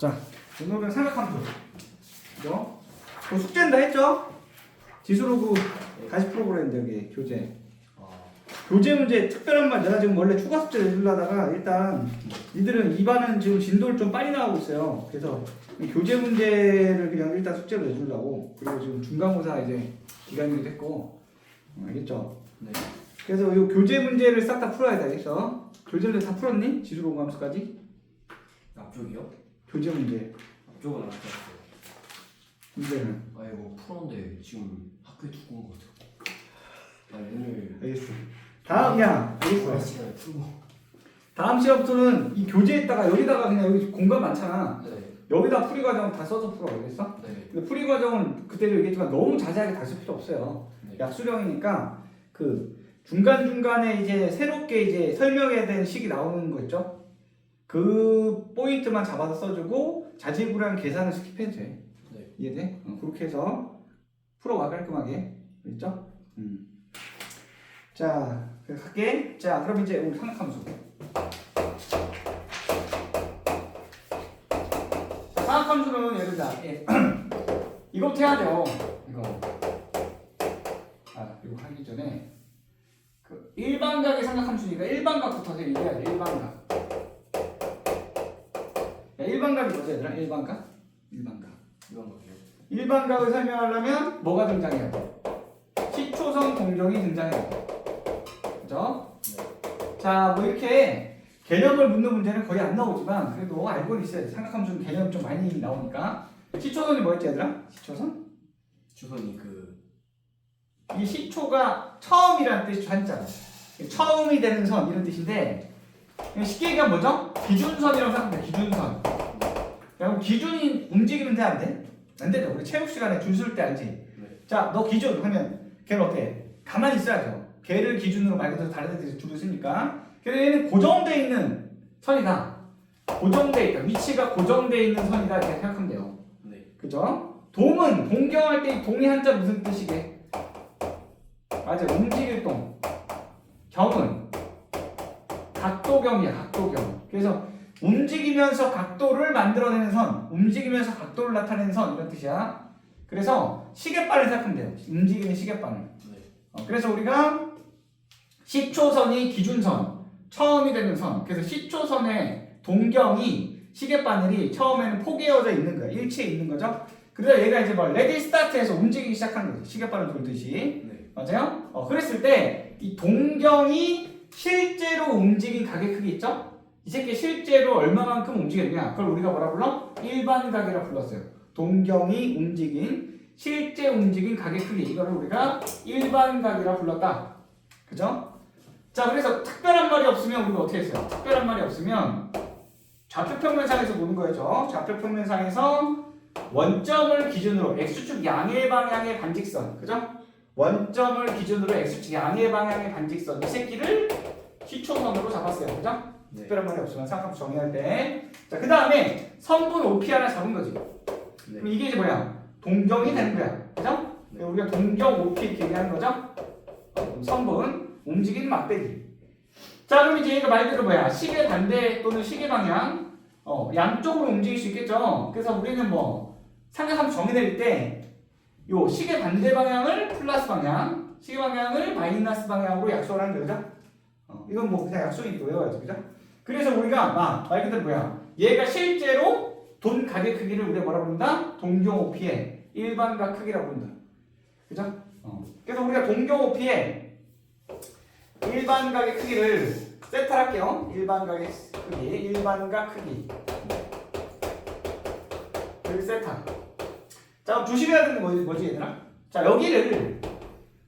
자, 오늘은 삼각함수. 그죠? 그 숙제는 다 했죠? 지수로그 다시 풀어보랬는데 여기 교재. 교재 문제 특별한 말 내가 지금 원래 추가 숙제 내주려다가 일단 니들은 2반은 지금 진도를 좀 빨리 나가고 있어요. 그래서 교재 문제를 그냥 일단 숙제로 내주려고. 그리고 지금 중간고사 이제 기간이 됐고 알겠죠? 네. 그래서 이 교재 문제를 싹 다 풀어야 돼. 알겠어? 교재 문제 다 풀었니? 지수로그 함수까지? 앞쪽이요? 교재 문제 앞쪽은 안 풀었어요. 문제는 아 이거 풀었는데 지금 학교에 두고 온 것 같아요. 아 오늘 알겠어. 다음 야 알겠어. 시간에 풀고. 다음 시간부터는 이 교재에다가 여기다가 그냥 여기 공간 많잖아. 네. 여기다 풀이 과정 다 써서 풀어. 알겠어? 네. 근데 풀이 과정은 그때도 얘기했지만 너무 자세하게 다 쓸 필요 없어요. 네. 약수령이니까 그 중간 중간에 이제 새롭게 이제 설명해야 되는 식이 나오는 거 있죠? 그 포인트만 잡아서 써주고 자질구레한 계산을 스킵해도 돼. 네. 이해돼? 그렇게 해서 풀어와 깔끔하게. 알겠죠? 자, 그래서 갈게. 자, 그럼 이제 우리 삼각함수. 자, 삼각함수는 예를 들어 이거부터 해야 돼요. 이거. 이거 하기 전에 그 일반각의 삼각함수니까 일반각부터 얘기해야 돼. 일반각. 야, 일반각이 뭐지 얘들아? 일반각? 일반각. 이건 뭐예요? 일반각을 설명하려면 뭐가 등장해야 돼? 시초선 공정이 등장해야 돼. 그죠? 네. 자, 뭐 이렇게 개념을 묻는 문제는 거의 안 나오지만 그래도 알고는 있어야 돼. 삼각함수는 개념이 좀 많이 나오니까. 시초선이 뭐였지 얘들아? 시초선? 주선이 그 이 시초가 처음이라는 뜻이 한자로. 처음이 되는 선 이런 뜻인데 쉽게 얘기하면 뭐죠? 기준선이라고 생각합니다. 기준선. 그럼 기준이 움직이면 돼? 안 돼? 안 되죠. 우리 체육 시간에 줄 쓸 때 알지? 네. 자, 너 기준 하면 걔는 어때? 가만히 있어야죠. 걔를 기준으로 말 그대로 다른 애들이 줄을 쓰니까. 그래서 얘는 고정되어 있는 선이다. 고정되어 있다. 위치가 고정되어 있는 선이다 이렇게 생각하면 돼요. 네. 그죠? 동은 동경할 때 동이 한자 무슨 뜻이게? 맞아, 움직일 동. 경은 각도경이야, 각도경. 그래서 움직이면서 각도를 만들어내는 선, 움직이면서 각도를 나타내는 선 이런 뜻이야. 그래서 시계바늘 생각하면 돼요. 움직이는 시계바늘. 네. 그래서 우리가 시초선이 기준선, 처음이 되는 선. 그래서 시초선의 동경이 시계바늘이 처음에는 포개어져 있는 거야. 일치해 있는 거죠. 그래서 얘가 이제 뭐 레디 스타트해서 움직이기 시작하는 거지. 시계바늘 돌듯이. 네. 맞아요? 그랬을 때 이 동경이 실제로 움직인 각의 크기 있죠? 이 새끼 실제로 얼마만큼 움직였냐? 그걸 우리가 뭐라 불러? 일반각이라 불렀어요. 동경이 움직인 실제 움직인 각의 크기 이거를 우리가 일반각이라 불렀다. 그죠? 자, 그래서 특별한 말이 없으면 우리가 어떻게 했어요? 특별한 말이 없으면 좌표평면상에서 보는 거죠. 좌표평면상에서 원점을 기준으로 x축 양의 방향의 반직선, 그죠? 원점을 기준으로 x축 양의 방향의 반직선 이 새끼를 시초선으로 잡았어요, 그죠? 네. 특별한 말이 없으면 삼각함수 정의할 때. 자, 그 다음에 선분 OP 하나 잡은 거지. 네. 그럼 이게 이제 뭐야? 동경이 되는 거야, 그죠? 네. 우리가 동경 OP 이렇게 얘기하는 거죠? 그럼 선분 움직이는 막대기. 자, 그럼 이제 얘가 말대로 뭐야? 시계 반대 또는 시계 방향, 양쪽으로 움직일 수 있겠죠. 그래서 우리는 뭐 삼각함수 정의 내릴 때 요 시계 반대 방향을 플러스 방향, 시계 방향을 마이너스 방향으로 약속을 하는 거죠. 이건 뭐 그냥 약속이니까 외워야지, 그죠? 그래서 우리가 말 그대로 뭐야? 얘가 실제로 돈 가게 크기를 우리가 뭐라 부른다? 동경 OP의 일반각 크기라고 부른다. 그죠? 그래서 우리가 동경 OP의 일반각의 크기를 세타할게요. 일반각의 크기, 일반각 크기. 여기 세타. 자, 그럼 조심해야 되는 게 뭐지 얘들아? 자, 여기를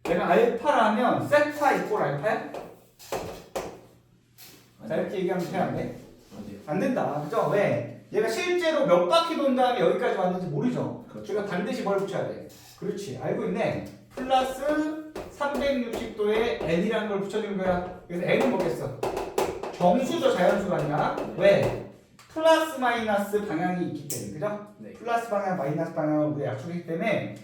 내가 알파라면 세타 이꼴 알파야? 자, 이렇게 얘기하면 돼, 안 돼? 네. 안 된다. 그죠? 왜? 얘가 실제로 몇 바퀴 돈 다음에 여기까지 왔는지 모르죠? 그렇죠. 우리가 반드시 뭘 붙여야 돼? 그렇지. 알고 있네. 플러스 360도에 n이라는 걸 붙여주는 거야. 그래서 n은 뭐겠어? 정수죠, 자연수가 아니라. 왜? 플러스 마이너스 방향이 있기 때문에. 그죠? 네. 플러스 방향, 마이너스 방향을 우리가 약속이기 때문에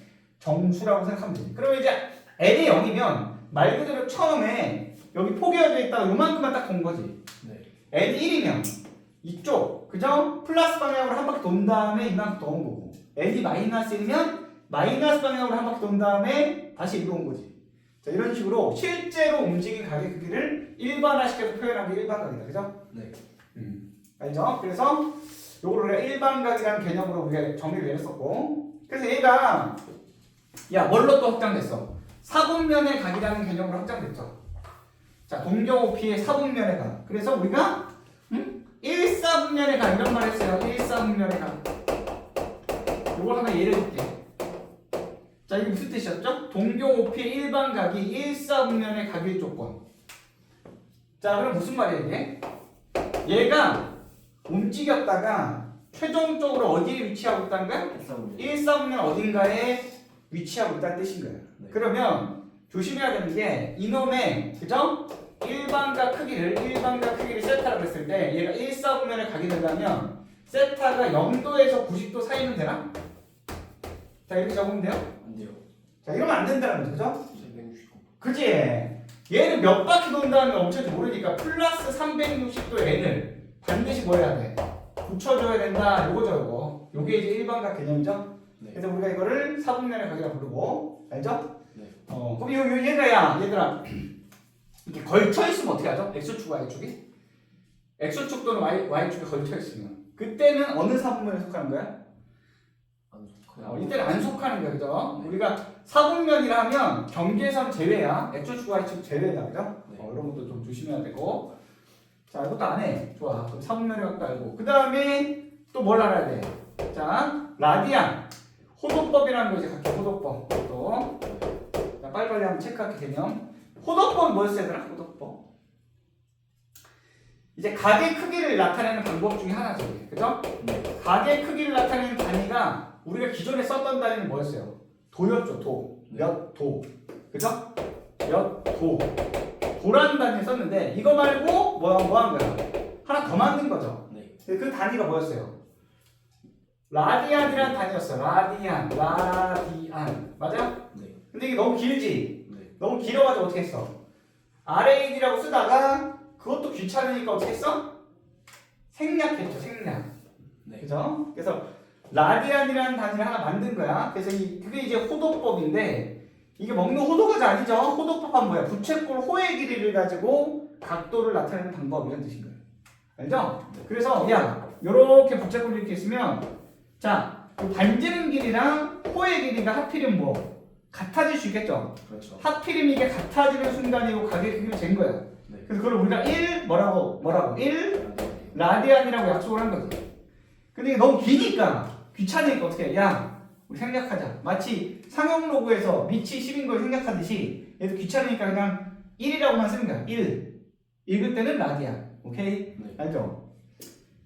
정수라고 생각하면 돼. 그러면 이제 n이 0이면 말 그대로 처음에 여기 포개어져 있다가 요만큼만 딱 본 거지. 네. n 1이면 이쪽 그죠? 플러스 방향으로 한 바퀴 돈 다음에 이만큼 더 온 거고 n이 마이너스 1이면 마이너스 방향으로 한 바퀴 돈 다음에 다시 1로 온 거지. 자 이런 식으로 실제로 움직인 가게 크기를 일반화시켜서 표현한 게 일반각이다. 그죠? 네. 알죠? 그래서 요거를 우리가 일반각이라는 개념으로 우리가 정리를 내렸었고 그래서 얘가 야 뭘로 또 확장됐어? 사분면의 각이라는 개념으로 확장됐죠. 자 동경오피의 사분면의 각. 그래서 우리가 1사분면의 각 이런 말 했어요. 1사분면의 각. 요걸 하나 예를 들게. 자 이게 무슨 뜻이었죠? 동경오피의 일반각이 1사분면의 각일 조건. 자 그럼 무슨 말이야 이게? 얘가 움직였다가 최종적으로 어디에 위치하고 있다는 거야? 1사분면 어딘가에 위치하고 있다는 뜻인 거야. 네. 그러면 조심해야 되는 게 이놈의 그죠? 일반각 크기를 세타라고 했을 때 얘가 1사분면에 가게 되려면 세타가 0도에서 90도 사이면 되나? 자 이렇게 적으면 돼요? 안 돼요. 자 이러면 안 된다는 거죠? 그죠? 369. 그지? 얘는 몇 바퀴 돈 다음에 멈춰지 모르니까 플러스 360도 n을 반드시 뭐 해야 돼? 붙여줘야 된다. 요거죠 요거. 요게 이제 일반각 개념이죠? 네. 그래서 우리가 이거를 사분면의 각이라 부르고 알죠? 네. 그럼 요 얘가 얘들아 이렇게 걸쳐 있으면 어떻게 하죠? x축 y축이? x축 또는 y축이 걸쳐 있으면 그때는 어느 사분면에 속하는 거야? 안 속아요. 이때는 안 속하는 거야, 그죠? 네. 우리가 사분면이라 하면 경계선 제외야. x축 y축 제외다, 그죠? 네. 이런 것도 좀 조심해야 되고. 자, 이것도 안 해. 좋아. 그럼 사분면의 각도 알고. 그 다음에 또 뭘 알아야 돼? 자, 라디안. 호도법이라는 거 이제 갈게. 호도법. 또. 자, 빨리빨리 한번 체크할게 개념. 호도법은 뭐였어야 되나? 호도법. 이제 각의 크기를 나타내는 방법 중에 하나죠. 그죠? 네. 각의 크기를 나타내는 단위가 우리가 기존에 썼던 단위는 뭐였어요? 도였죠. 도. 네. 몇 도. 그죠? 몇 도. 도라는 단위 썼는데 이거 말고 뭐 한 거야? 하나 더 만든 거죠. 네. 그 단위가 뭐였어요? 라디안이라는 단위였어. 라디안. 맞아? 네. 근데 이게 너무 길지? 네. 너무 길어가지고 어떻게 했어? RAD라고 쓰다가 그것도 귀찮으니까 어떻게 했어? 생략했죠. 생략. 네. 그죠? 그래서 라디안이라는 단위를 하나 만든 거야. 그래서 그게 이제 호도법인데 이게 먹는 호도가 아니죠. 호도법은 뭐야? 부채꼴 호의 길이를 가지고 각도를 나타내는 방법 이런 뜻인 거예요. 알죠? 그래서 야 요렇게 부채꼴 이렇게 있으면 자 반지름 길이랑 호의 길이가 하필이면 뭐? 같아질 수 있겠죠? 그렇죠. 하필이면 이게 같아지는 순간이고 각의 크기를 잰 거야. 네. 그래서 그걸 우리가 1 뭐라고 1 라디안이라고 약속을 한 거지. 근데 이게 너무 기니까 귀찮으니까 어떻게 해? 야 우리 생략하자. 마치 상용 로그에서 밑이 10인 걸 생략하듯이 얘도 귀찮으니까 그냥 1이라고만 쓰는 거야. 1 읽을 때는 라디안. 오케이? 네. 알죠?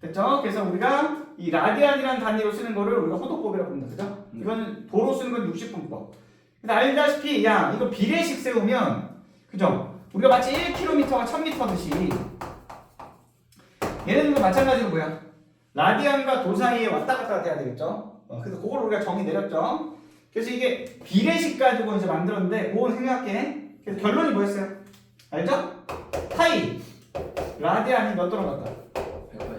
됐죠? 그래서 우리가 이 라디안이라는 단위로 쓰는 거를 우리가 호도법이라고 부른다. 그죠? 네. 이거는 도로 쓰는 건 60분법. 근데 알다시피 야 이거 비례식 세우면 그죠? 우리가 마치 1km가 1000m듯이 얘네들도 마찬가지로 뭐야? 라디안과 도 사이에 왔다 갔다 해야 되겠죠? 그래서 그걸 우리가 정의 내렸죠? 그래서 이게 비례식 가지고 이제 만들었는데 그건 생각해. 그래서 결론이 뭐였어요? 알죠? 파이 라디안이 몇 도로 갔다?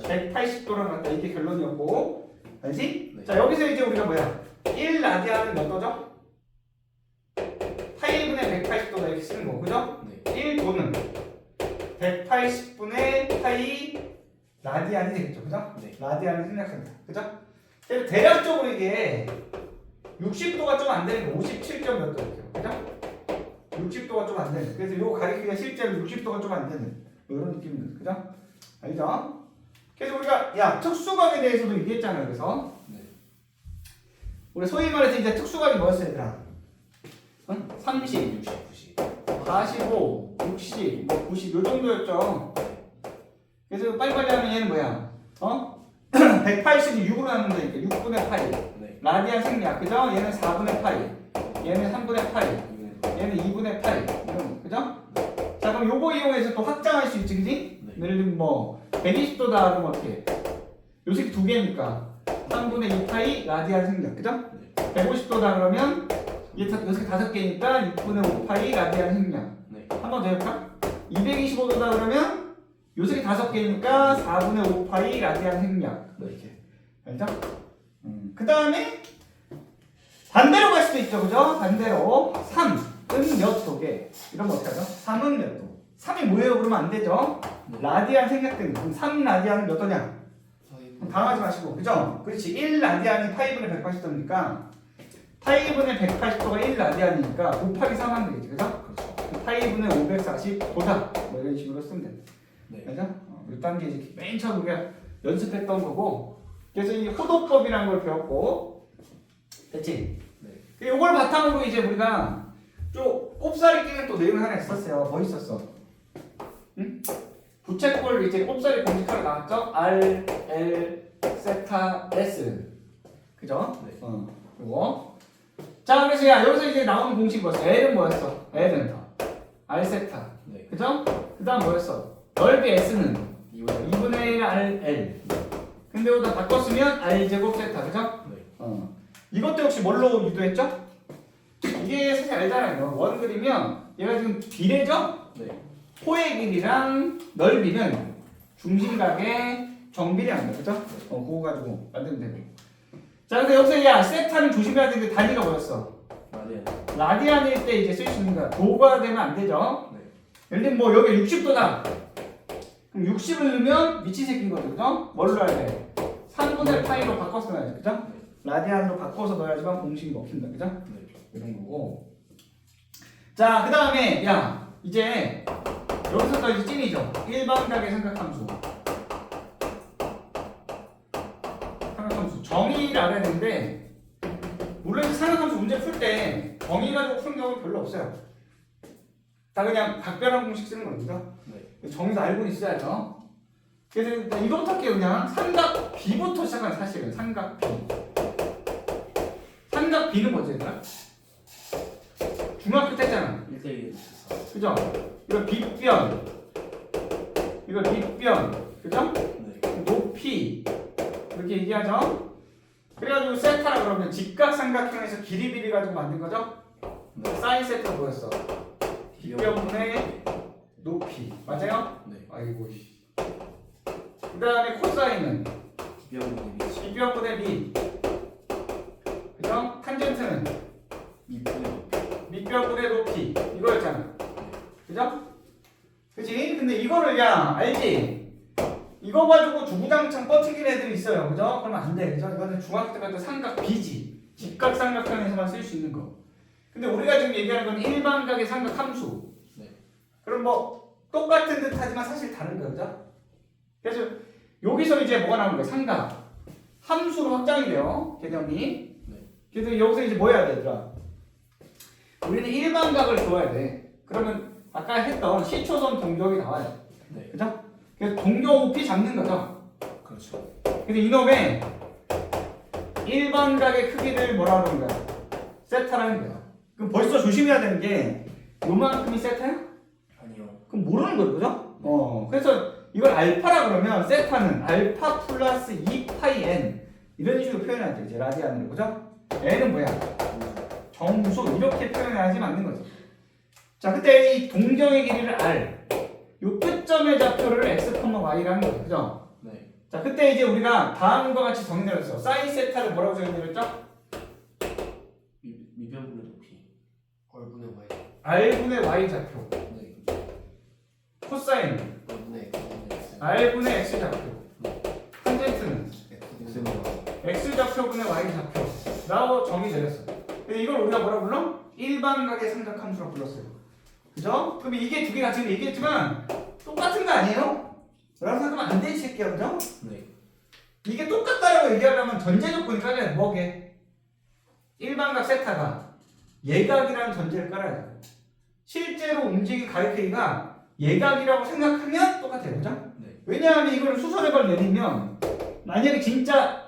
180도로 갔다. 이게 결론이었고 알지? 네. 자 여기서 이제 우리가 뭐야? 1라디안은 몇 도죠? 파이분의 180도다 이렇게 쓰는 거 그죠? 네. 1도는 180분의 파이 라디안이 되겠죠, 그죠? 네. 라디안을 생략합니다, 그죠? 그래서 대략적으로 이게 60도가 좀 안 되는 거, 57점 몇 도였죠, 그죠? 60도가 좀 안 되는. 그래서 요 가리키기가 실제로 60도가 좀 안 되는 이런 느낌입니다, 그죠? 알죠? 그래서 우리가 야 특수각에 대해서도 얘기했잖아요, 그래서 네. 우리 소위 말해서 이제 특수각이 뭐였어요, 얘들아? 30, 60, 90. 45, 60, 뭐 90, 요 정도였죠. 그래서 빨리빨리 하면 얘는 뭐야? 180이 6으로 나눈다니까 6분의 8. 네. 라디안 생략, 그죠? 얘는 4분의 8. 얘는 3분의 8. 얘는 2분의 8. 이런 거, 그죠? 자, 그럼 요거 이용해서 또 확장할 수 있지, 그지? 네. 예를 들면 뭐 120도다 그러면 어떻게? 요 새끼 두 개니까 3분의 2파이 라디안 생략, 그죠? 네. 150도다 그러면 얘 요새 5개니까 6분의 5파이 라디안 생략. 네. 한 번 더 해볼까? 225도다 그러면 요석이 5개니까 4분의 5파이 라디안 생략. 뭐 이렇게. 알죠? 그 다음에 반대로 갈 수도 있죠. 그죠? 반대로 3은 몇 도게? 이런 거 어떻게 하죠? 3은 몇 도? 3이 뭐예요? 그러면 안 되죠? 라디안 생략되는. 그럼 3 라디안은 몇 도냐? 당하지 마시고. 그죠? 그렇지. 1 라디안이 파이분의 180도니까 파이분의 180도가 1 라디안이니까 곱하기 3 하면 되겠지. 그죠? 파이분의 540도다. 뭐 이런 식으로 쓰면 됩니다. 네. 그죠? 이 단계 이제 맨 처음 우리가 연습했던 거고. 그래서 이 호도법이라는 걸 배웠고. 됐지? 네. 이걸 바탕으로 이제 우리가 좀 꼽사리 끼는 또 내용 하나 있었어요. 뭐 있었어? 응? 부채꼴 이제 꼽사리 공식하러 나왔죠? R, L, 세타, S. 그죠? 네. 그리고 자 그래서 야 여기서 이제 나오는 공식 뭐였어? L은 뭐였어? L은 R 세타. 네. 그죠? 그 다음 뭐였어? 넓이 S는 2분의 1 RL. 근데 여기다 바꿨으면 R 제곱 세타. 그죠? 네. 이것도 역시 뭘로 유도했죠? 이게 사실 알잖아요. 원 그리면 얘가 지금 비례죠? 네. 호의 길이랑 넓이는 중심각의 정비례합니다. 그죠? 그거 가지고 만들면 되고. 자, 근데 여기서 야 세타는 조심해야 되는 게 단위가 뭐였어? 라디안. 라디안일 때 이제 쓸 수 있는 거야. 도가 되면 안 되죠? 네. 예를 들면 뭐 여기 60도다. 그럼 60을 넣으면 미친 새끼인 거죠. 그죠? 뭘로 해야 돼? 3분의 파이로 바꿔서 넣어야지. 그죠? 라디안으로 바꿔서 넣어야지만 공식이 먹힌다. 그죠? 네. 이런 거고. 자, 그 다음에 야 이제 여기서까지 찐이죠. 일반각의 삼각함수. 삼각함수 정의를 알아야 되는데 물론 삼각함수 문제 풀 때 정의 가지고 푸는 경우는 별로 없어요. 다 그냥 각별한 공식 쓰는 겁니다. 네. 정의도 알고 있어야죠. 그래서 일단 이거부터 할게요. 그냥 삼각 B부터 시작하는 사실은 삼각 B. 삼각 B는 뭐지 얘들아? 중학교 때 했잖아. 1대1 있었어. 그죠? 이거 빗변, 이거 빗변, 그죠? 네. 높이 이렇게 얘기하죠. 그래가지고 세타라 그러면 직각삼각형에서 길이 비례 가지고 만든 거죠. 네. 사인 세타가 뭐였어? 빗변분의 높이 맞아요? 네. 아이고. 그 다음에 코사인은 비변분의 미치. 빗변분의 미, 그죠? 탄젠트는 미분의 밑변분의 높이 이거였잖아. 그죠? 그치? 근데 이거를 야 알지? 이거 가지고 주구장창 뻗치는 애들이 있어요. 그죠? 그러면 안 돼. 그죠? 이거는 중학교 때부터 삼각 B지. 직각삼각형에서만 쓸 수 있는 거. 근데 우리가 지금 얘기하는 건 일반각의 삼각 함수. 네. 그럼 뭐 똑같은 듯 하지만 사실 다른 거죠? 그래서 여기서 이제 뭐가 나오는 거야? 삼각. 함수로 확장이 돼요. 개념이. 네. 그래서 여기서 이제 뭐 해야 돼, 얘들아? 우리는 일반각을 그어야 돼. 그러면 아까 했던 시초선 동격이 나와요. 네. 그죠? 그래서 동격 높이 잡는 거죠. 그렇죠. 근데 이놈의 일반각의 크기를 뭐라 그러는 거야? 세타라는 거야. 그럼 벌써 조심해야 되는 게 요만큼이 세타야? 아니요. 그럼 모르는 거죠, 그죠? 그래서 이걸 알파라 그러면 세타는 알파 플러스 2파이 n 이런 식으로 표현해야 돼. 이제 라디안으로, 그죠? n은 뭐야? 정수 이렇게 표현해야지 맞는 거죠. 자, 그때 이 동경의 길이를 r, 요 끝점의 좌표를 x, y라는 거죠. 그죠? 네. 자, 그때 이제 우리가 다음과 같이 정의 내렸어. 사인 세타를 뭐라고 정의 내렸죠? 미변분의 높이. 얼분의 y. r분의 y 좌표. 네. 코사인 얼분의 x. r분의 x 좌표. 탄젠트는 x분의 x 좌표분의 y 좌표라고 정의 내렸어. 근데 이걸 우리가 뭐라 불러? 일반각의 삼각함수라고 불렀어요. 그죠? 그럼 이게 두 개가 지금 얘기했지만 똑같은 거 아니에요? 라고 생각하면 안 되지, 새끼야. 그죠? 네. 이게 똑같다라고 얘기하려면 전제 조건이 깔아야 돼. 뭐게? 일반각 세타가 예각이라는 전제를 깔아야 돼. 실제로 움직인 가리키기가 예각이라고 생각하면 똑같아요. 그죠? 네. 왜냐하면 이걸 수선해발 내리면 만약에 진짜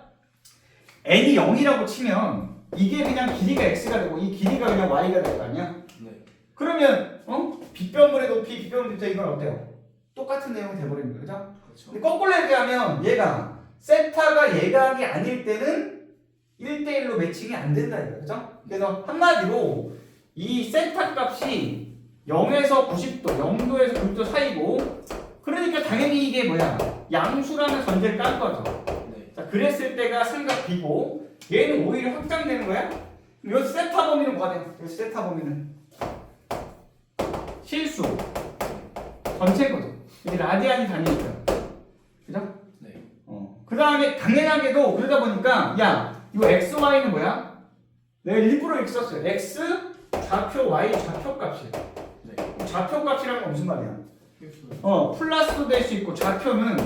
n이 0이라고 치면 이게 그냥 길이가 x가 되고 이 길이가 그냥 y가 될 거 아니야? 네. 그러면 빗변분의 높이, 빗변분의 높이 이건 어때요? 똑같은 내용이 돼버리는 거죠? 그렇죠. 근데 거꾸로 얘기하면 얘가 세타가 예각이 아닐 때는 1대1로 매칭이 안 된다 이거죠. 그죠? 그래서 한마디로 이 세타 값이 0에서 90도, 0도에서 90도 사이고 그러니까 당연히 이게 뭐야? 양수라는 전제를 깐 거죠. 네. 자, 그랬을 때가 삼각 B고 얘는 오히려 확장되는 거야? 그럼 여기 세타 범위는 뭐가 돼? 여기 세타 범위는 실수 전체거든. 이게 라디안이 다니니까. 그죠? 네. 그 다음에 당연하게도 그러다 보니까 야 이거 x, y는 뭐야? 내가 일부러 이렇게 썼어요. x 좌표, y 좌표 값이에요. 네. 좌표 값이라는 건 무슨 말이야? 필수. 플러스도 될 수 있고 좌표는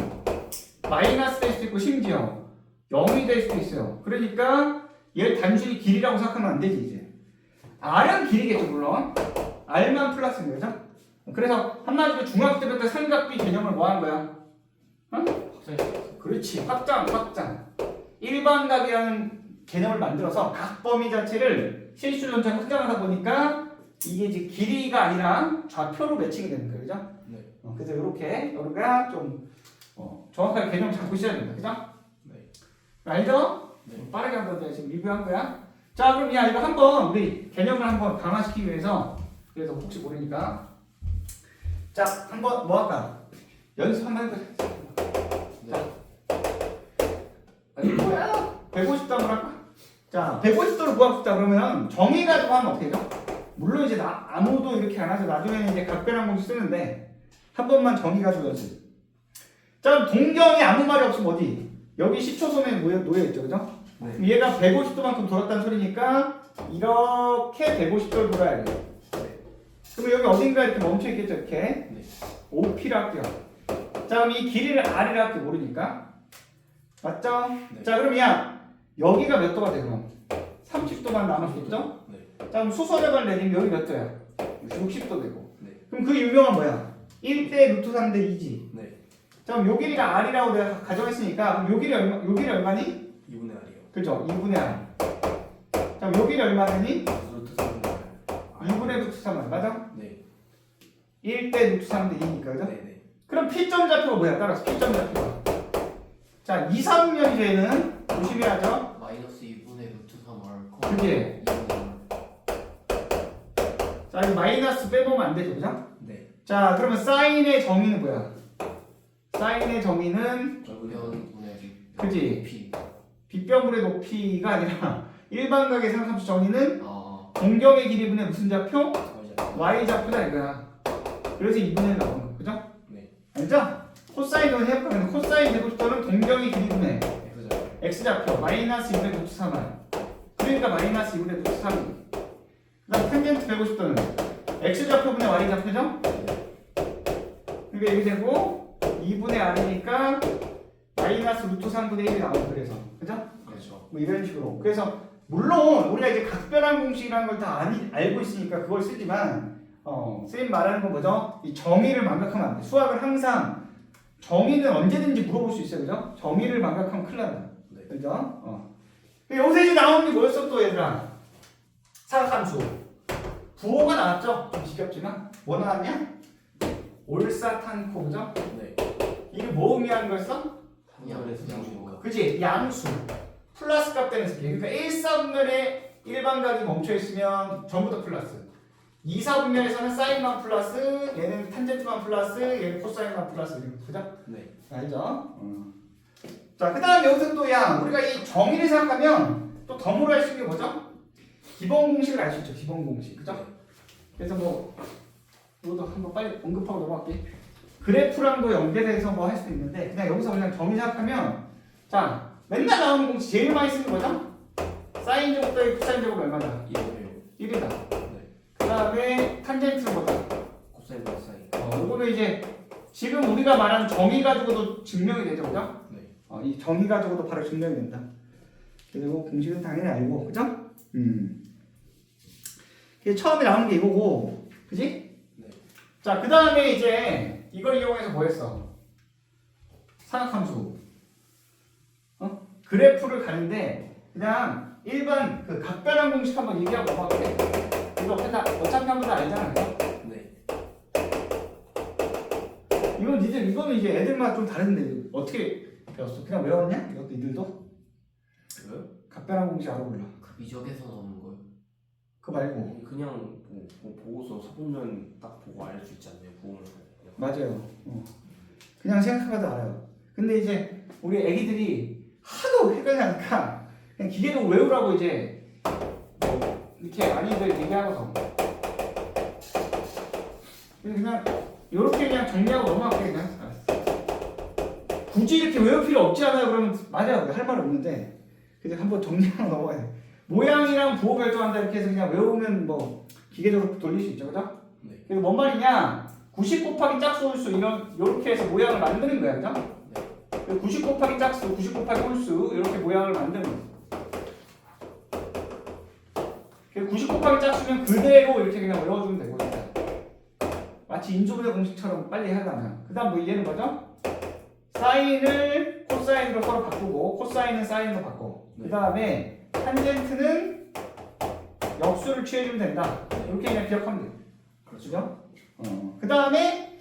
마이너스 될 수도 있고 심지어 0이 될 수도 있어요. 그러니까 얘를 단순히 길이라고 생각하면 안 되지 이제. r은 길이겠죠 물론. r만 플러스인 거죠. 그래서 한마디로 중학교 때부터 삼각비 개념을 뭐 한 거야? 그렇지. 확장. 일반각이라는 개념을 만들어서 각 범위 자체를 실수 전체 확장하다 보니까 이게 이제 길이가 아니라 좌표로 매칭이 되는 거예요. 그죠? 네. 그래서 이렇게 여러가 좀 정확하게 개념 잡고 있어야 된다. 그죠? 네. 알죠? 네. 빠르게 한번 내가 지금 리뷰한 거야. 자, 그럼 야 이거 한번 우리 개념을 한번 강화시키기 위해서 그래서 혹시 모르니까 자, 한번 뭐 할까? 연습 한번 해보자. 네. 아니 뭐야? 150도로 할까? 자, 150도로 구하고 싶다 그러면 정의 가지고 하면 어떻게 되죠? 물론 이제 아무도 이렇게 안 하죠. 나중에는 이제 각별한 공식 쓰는데 한 번만 정의 가지고 연습. 자, 그럼 동경이 아무 말이 없으면 어디? 여기 10초선에 놓여 있죠, 그죠? 네. 그럼 얘가 150도만큼 돌았다는 소리니까 이렇게 150도를 돌아야 돼요. 그럼 여기 어딘가 이렇게 멈춰 있겠죠, 이렇게. 네. OP를 할게요. 자, 그럼 이 길이를 R이라 할게 모르니까. 맞죠? 네. 자, 그럼 야 여기가 몇 도가 돼 그럼? 30도만 남았겠죠? 네. 자, 그럼 수소력을 내리면 여기 몇 도야? 60도 되고. 네. 그럼 그 유명한 뭐야? 1대 루트 3대 2지. 네. 자, 그럼 요 길이가 R이라고 내가 가정했으니까 그럼 요 길이 얼마니? 2분의 R이요. 그죠? 2분의 R. 자, 그럼 요 길이 얼마니? 루트 3분의 R. 2분의 루트 3R. 맞아? 네. 1대 루트 3대 2니까, 그죠? 네. 네. 그럼 P점 좌표가 뭐야? 따라서 P점 좌표가. 자, 2, 3면제는 조심해야죠. 마이너스 2분의 루트 3R 그게. 2분의 자, 이 마이너스 빼보면 안 되죠, 그죠? 네. 자, 그러면 사인의 정의는 뭐야? 사인의 정의는 변분의 그지? P 빗변분의 높이가 아니라 일반각의 상함수 정의는 아 동경의 길이분의 무슨 좌표? 맞아요. y 좌표다 이거야. 그래서 2분의 1 나오는 거, 그죠? 네. 알죠? 코사인은 해볼까요? 코사인 150도는 동경의 길이분의 F죠. x 좌표 마이너스 2분의 루트 3r. 그러니까 마이너스 2분의 루트 3이. 그 다음 탄젠트 150도는 x 좌표분의 y 좌표죠? 그러니까 이렇게 되고 2분의 r이니까 마이너스 루트 3분의 1이 나오고 그래서 그죠? 그렇죠. 뭐 이런 식으로. 그래서 물론 우리가 이제 각별한 공식이라는 걸 다 알고 있으니까 그걸 쓰지만 쌤 말하는 건 뭐죠? 이 정의를 망각하면 안 돼. 수학을 항상 정의는 언제든지 물어볼 수 있어요, 그죠? 정의를 망각하면 큰일 난다. 네. 그죠? 여기서 이제 나오는 게 뭐였어 또 얘들아? 사각함수. 부호가 나왔죠? 좀 지겹지만 뭐 나왔냐? 올사탄코, 그죠? 네. 이게 뭐 의미하는 거였어? 양수인가? 그지? 양수. 플러스 값 되는 스피. 그러니까 1, 4분면에 일반각이 멈춰 있으면 전부 다 플러스. 2, 4분면에서는 사인만 플러스, 얘는 탄젠트만 플러스, 얘는 코사인만 플러스. 그죠? 네. 알죠? 자, 그 다음 여기서 또 야, 우리가 이 정의를 생각하면 또 덤으로 할 수 있는 게 뭐죠? 기본 공식을 알 수 있죠. 기본 공식. 그죠? 그래서 뭐 이것도 한번 빨리 언급하고 넘어갈게. 그래프랑도 연결해서 뭐 할 수도 있는데 그냥 여기서 그냥 정의 생각하면 자, 맨날 나오는 공식 제일 많이 쓰는 거죠? 사인 제곱 더하기 코사인 제곱 얼마다? 2분의 1이다. 네. 그 다음에 탄젠트는 뭐다? 코사인 마사인. 이거는 이제 지금 우리가 말한 정의 가지고도 증명이 되죠, 그죠? 네. 이 정의 가지고도 바로 증명이 된다. 그리고 공식은 당연히 알고, 그죠? 이게 처음에 나오는 게 이거고, 그지? 네. 자, 그 다음에 이제 이걸 이용해서 뭐 했어? 사각함수. 그래프를 가는데 그냥 일반 그 각별한 공식 한번 얘기하고 넘어갈게. 이거 어차피 한 번 다 알잖아, 그죠? 네. 이거는 이제 애들마다 좀 다른데 어떻게 배웠어? 그냥 외웠냐? 이것도 이들도? 왜요? 각별한 공식 알아 몰라. 그 미적에서 나오는 거예요? 그거 말고. 그냥 뭐 보고서 서보면 딱 보고 알 수 있지 않나요? 부호를. 맞아요. 그냥 생각해봐도 알아요. 근데 이제 우리 애기들이 하도 헷갈리니까 그냥 기계적으로 외우라고 이제 뭐 이렇게 많이들 얘기하고서 그냥 이렇게 그냥 정리하고 넘어갈게 그냥. 굳이 이렇게 외울 필요 없지 않아요? 그러면 맞아요. 할 말 없는데 그냥 한번 정리하고 넘어가야 돼. 모양이랑 부호 결정한다 이렇게 해서 그냥 외우면 뭐 기계적으로 돌릴 수 있죠, 그죠? 네. 그리고 뭔 말이냐? 90 곱하기 짝수 홀수 이렇게 해서 모양을 만드는 거야, 그죠? 네. 90 곱하기 짝수, 90 곱하기 홀수 이렇게 모양을 만드는 거야. 90 곱하기 짝수면 그대로 이렇게 그냥 외워주면 되고 일단. 마치 인조분해 공식처럼 빨리 하려면. 그 다음 뭐 얘는 뭐죠? 사인을 코사인으로 서로 바꾸고 코사인은 사인으로 바꿔. 그 다음에 탄젠트는 역수를 취해주면 된다. 이렇게 그냥 기억하면 돼요. 그렇죠? 그 다음에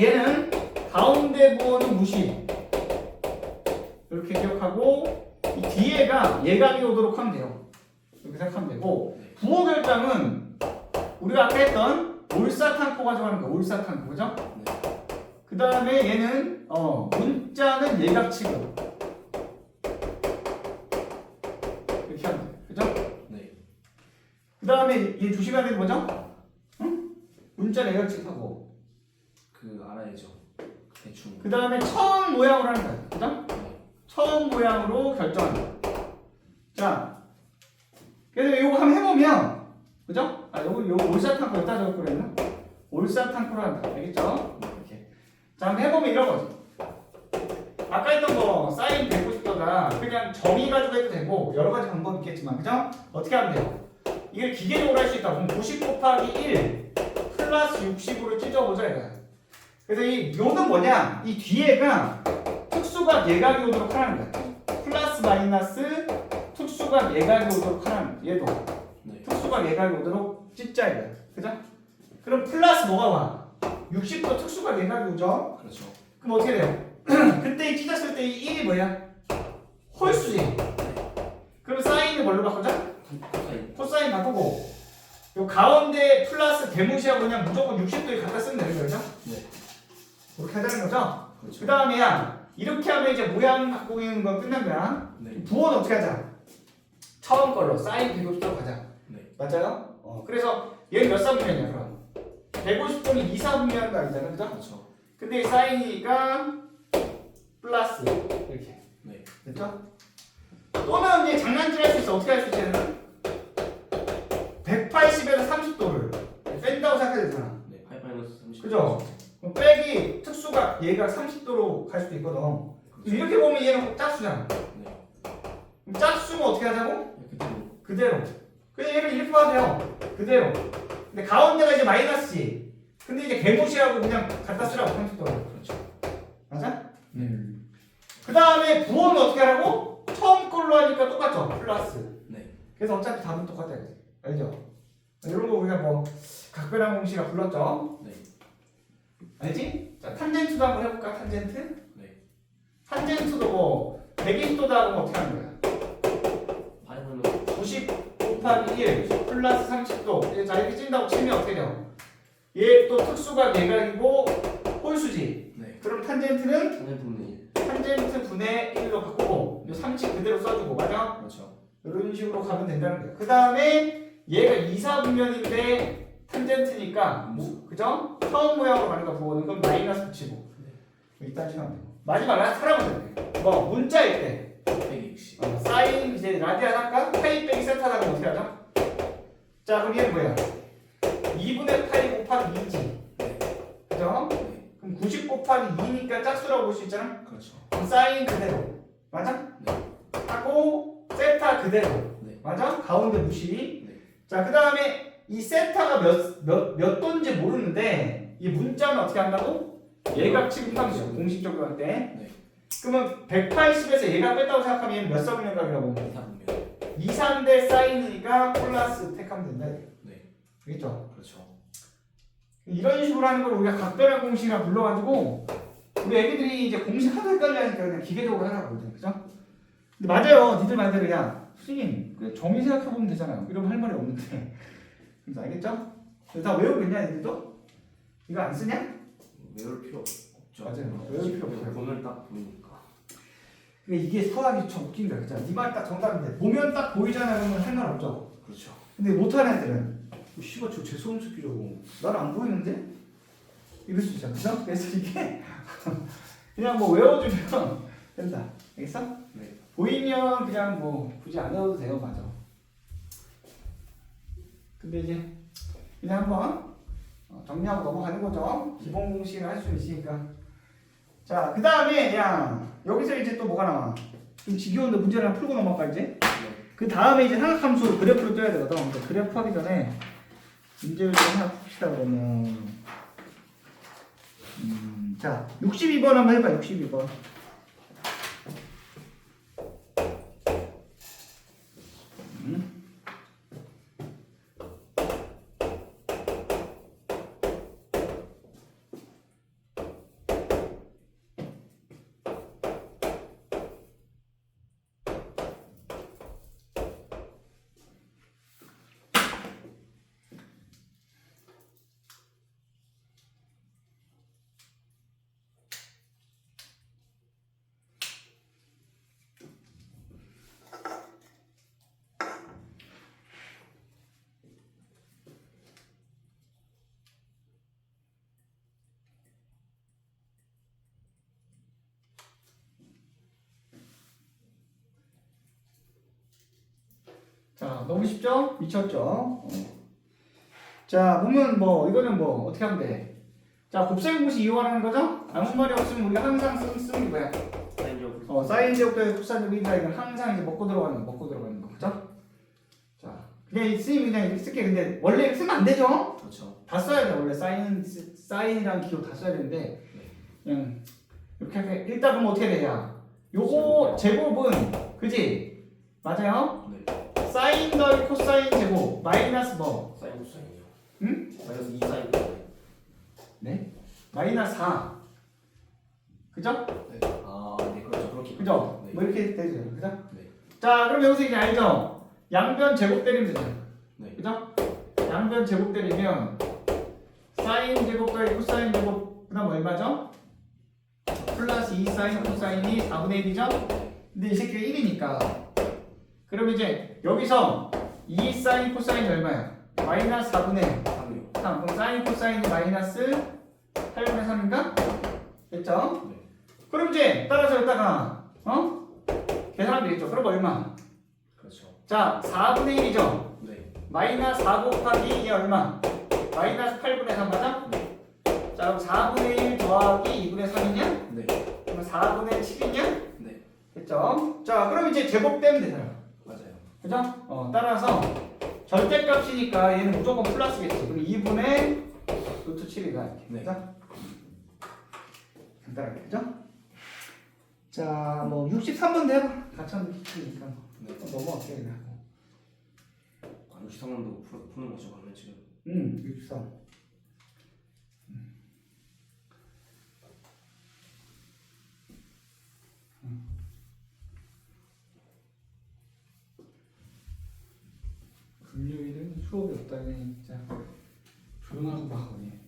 얘는 가운데 부호는 무시. 이렇게 기억하고 이 뒤에가 예각이 오도록 하면 돼요. 이렇게 생각하면 되고 부호 결정은 우리가 아까 했던 올사탕코 가져가는 거야. 올사탕코 그죠? 그 다음에 얘는 문자는 예각 취급 이렇게 하면 돼. 그죠? 네. 그 다음에 얘 조심해야 되는 거죠? 응? 문자는 예각 취급하고 그 알아야죠. 대충. 그 다음에 처음 모양으로 하는 거야. 그죠? 네. 처음 모양으로 결정한다. 자, 그래서 이거 한번 해보면, 그죠? 요거 올사탕코 여기다 적을 거랬나? 올사탕코로 한다. 알겠죠? 이렇게. 자, 한번 해보면 이런 거지. 아까 했던 거, 사인 190도가 그냥 정의 가지고 해도 되고, 여러 가지 방법이 있겠지만, 그죠? 어떻게 하면 돼요? 이걸 기계적으로 할 수 있다. 그럼 90 곱하기 1 플러스 60으로 찢어보자, 이거야. 그래서 이 요는 뭐냐? 이 뒤에가 특수각 예각이 오도록 하라는 거야. 플러스 마이너스 특수각 예각이 오도록 하라는 거야. 얘도 네. 특수각 예각이 오도록 찢자 이거야. 그죠? 그럼 플러스 뭐가 와? 60도 특수각 예각이 오죠? 그렇죠. 그럼 어떻게 돼요? 그때 찢었을 때 이 1이 뭐야? 홀수지. 그럼 사인을 뭘로 바꾸자? 코사인. 코사인 바꾸고 요 가운데 플러스 대무시하고 그냥 무조건 60도에 갖다 쓰면 되는 거죠? 네. 그렇게 하자는 거죠? 그렇죠. 그 다음에야 이렇게 하면 이제 모양 바꾸는 건 끝난 거야. 네. 부호는 어떻게 하자? 처음 걸로 사인 150도로 가자. 네. 맞아요? 그래서 얘는 몇 사분면이야 그럼? 150도는 2사분면인 거 아니잖아, 그죠? 그렇죠. 근데 사인이가 플러스 이렇게 네. 됐죠? 또는 이제 장난질 할 수 있어. 어떻게 할 수 있지? 얘는? 180에서 30도를 뺀다고 생각해야 되잖아. 네. 파이 마이너스 30. 그죠? 그럼 백이 특수가 얘가 30도로 갈 수도 있거든. 이렇게 보면 얘는 짝수잖아. 네. 그럼 짝수는 어떻게 하자고? 그대로. 그대로. 그래서 얘를 이렇게 봐도 돼요. 그대로. 근데 가운데가 이제 마이너스지. 근데 이제 개무시하고 그냥 갖다 쓰라고 30도로. 그렇죠. 맞아? 네. 그 다음에 부호는 어떻게 하라고? 처음 걸로 하니까 똑같죠? 플러스. 네. 그래서 어차피 답은 똑같아. 알죠? 이런 거 우리가 뭐 각별한 공식이라 불렀죠? 네. 알지? 자, 탄젠트도 한번 해볼까? 탄젠트? 네. 탄젠트도 뭐 120도다 하면 어떻게 하는 거야? 파이 마이너스 90 곱하기 1 플러스 30도. 자, 이렇게 찐다고 치면 어떻게 돼요? 얘 또 특수가 예각이고 홀수지. 네. 그럼 탄젠트는 탄젠트는 1. 탄젠트 분의 1로 바꾸고 이 30 그대로 써주고 맞아? 그렇죠. 이런 식으로 가면 된다는 거예요. 그 다음에 얘가 2사분면인데 탄젠트니까 그죠? 처음 모양으로 가니까 부호는 그럼 마이너스 붙이고 이딴 식으로 하면 돼요. 마지막 라스트 하라고 돼요. 뭐 문자일 때 160. 사인 이제 라디안 할까? 파이 빼기 세타다 그럼 어떻게 하죠? 자 그럼 얘는 뭐야? 2분의 파이 곱하기 2지 그죠? 네. 그럼 90 곱하기 2니까 짝수라고 볼 수 있잖아? 그렇죠. 그럼 사인 그대로 맞아? 네. 하고 세타 그대로 네. 맞아? 가운데 무시 네. 자 그 다음에 이 세타가 몇 도인지 모르는데 이 문자는 어떻게 한다고? 예각 취급하면 돼요 공식적으로 할 때 네. 그러면 180에서 예각 뺐다고 생각하면 얘는 몇 사분면각이라고? 2사분면. 2, 3대 사인이니까 플러스 택하면 된다 네. 알겠죠? 그렇죠. 이런 식으로 하는 걸 우리가 각별한 공식이라 불러가지고 우리 애기들이 이제 공식 하도 헷갈려하니까 그냥 기계적으로 하라고 그러죠 그죠? 근데 맞아요 니들 말대로 야 선생님 그 정의 생각해보면 되잖아요 이러면 할 말이 없는데 그래서 알겠죠? 다 외우고 있냐 니들도? 이거 안 쓰냐? 외울 필요 없고. 맞아요. 외울 필요 없어요. 보면 딱 보이니까. 근데 이게 수학이 좀 웃긴 거야. 그죠? 네말 딱 정답인데 보면 딱 보이잖아 그러면 상관없죠. 그렇죠. 근데 못하는 애들은 씨발 저 재수없는 새끼 저거 나는 안 보이는데? 이럴 수 있잖아. 그죠? 그래서 이게 그냥 뭐 외워주면 된다. 알겠어? 네. 보이면 그냥 뭐 굳이 안 외워도 돼요. 맞아. 근데 이제 그냥 한번 정리하고 넘어가는 거죠. 기본 공식을 할 수 있으니까. 자, 그 다음에 그냥 여기서 이제 또 뭐가 나와? 좀 지겨운데 문제를 하나 풀고 넘어갈까 이제? 그 다음에 이제 삼각함수 그래프를 떠야 되거든. 그러니까 그래프 하기 전에 문제를 좀 하나 풉시다 그러면. 자, 62번 한번 해봐. 62번. 자, 너무 쉽죠? 미쳤죠? 자, 보면 뭐 이거는 뭐 어떻게 하면 돼? 자, 곱셈 공식 이용하라는 거죠? 아무 말이 없으면 우리가 항상 쓰는 게 뭐야? 사인적. 사인 제곱 더하기 코사인 제곱이다. 이건 항상 이제 먹고 들어가는 거, 그죠? 자, 그냥 쓰이면 그냥 이렇게 쓸게. 근데 원래 쓰면 안 되죠? 그렇죠. 다 써야 돼. 원래 사인이랑 기호 다 써야 되는데 그냥 이렇게 할게. 일단 그럼 어떻게 되냐? 요거 제곱은 그지? 맞아요? 네. 사인 더하기 코사인 제곱 마이너스 뭐? 사인 코사인이요. 응? 마이너스 2 사인. 네? 마이너스 4 그죠? 네. 아, 네, 그렇죠. 그렇게. 그죠? 네. 뭐 이렇게 되죠 그죠? 네. 자 그럼 여기서 이제 알죠? 양변 제곱 때리면 되죠 네. 그죠? 양변 제곱 때리면 사인 제곱 더하기 코사인 제곱 그 다음 얼마죠? 플러스 2 사인 코사인이 4분의 1이죠? 근데 이 새끼가 1이니까 그럼 이제 여기서 2 사인 코사인이 얼마야? 마이너스 4분의 3이요. 3 그럼 사인 코사인이 마이너스 8분의 3인가? 됐죠? 네. 그럼 이제 따라서 여기다가 계산하면 되겠죠? 그럼 얼마? 그렇죠. 자 4분의 1이죠? 네. 마이너스 4 곱하기 이게 얼마? 마이너스 8분의 3 맞아? 네. 자 그럼 4분의 1 더하기 2분의 3이냐? 네. 그럼 4분의 7이냐? 네. 됐죠? 자 그럼 이제 제곱되면 되잖아요 맞아요. 그죠? 따라서 절대값이니까 얘는 무조건 플러스겠지 그럼 2분의 루트 7이다 이렇게 네. 그죠? 간단하게 그죠? 자 뭐 63번도 해봐 가천 기초니까 네. 넘어갈게 그냥 아, 63번도 푸는 거죠, 그러면 지금. 63 금요일은 수업이 없다니 진짜 조용하고 막 오네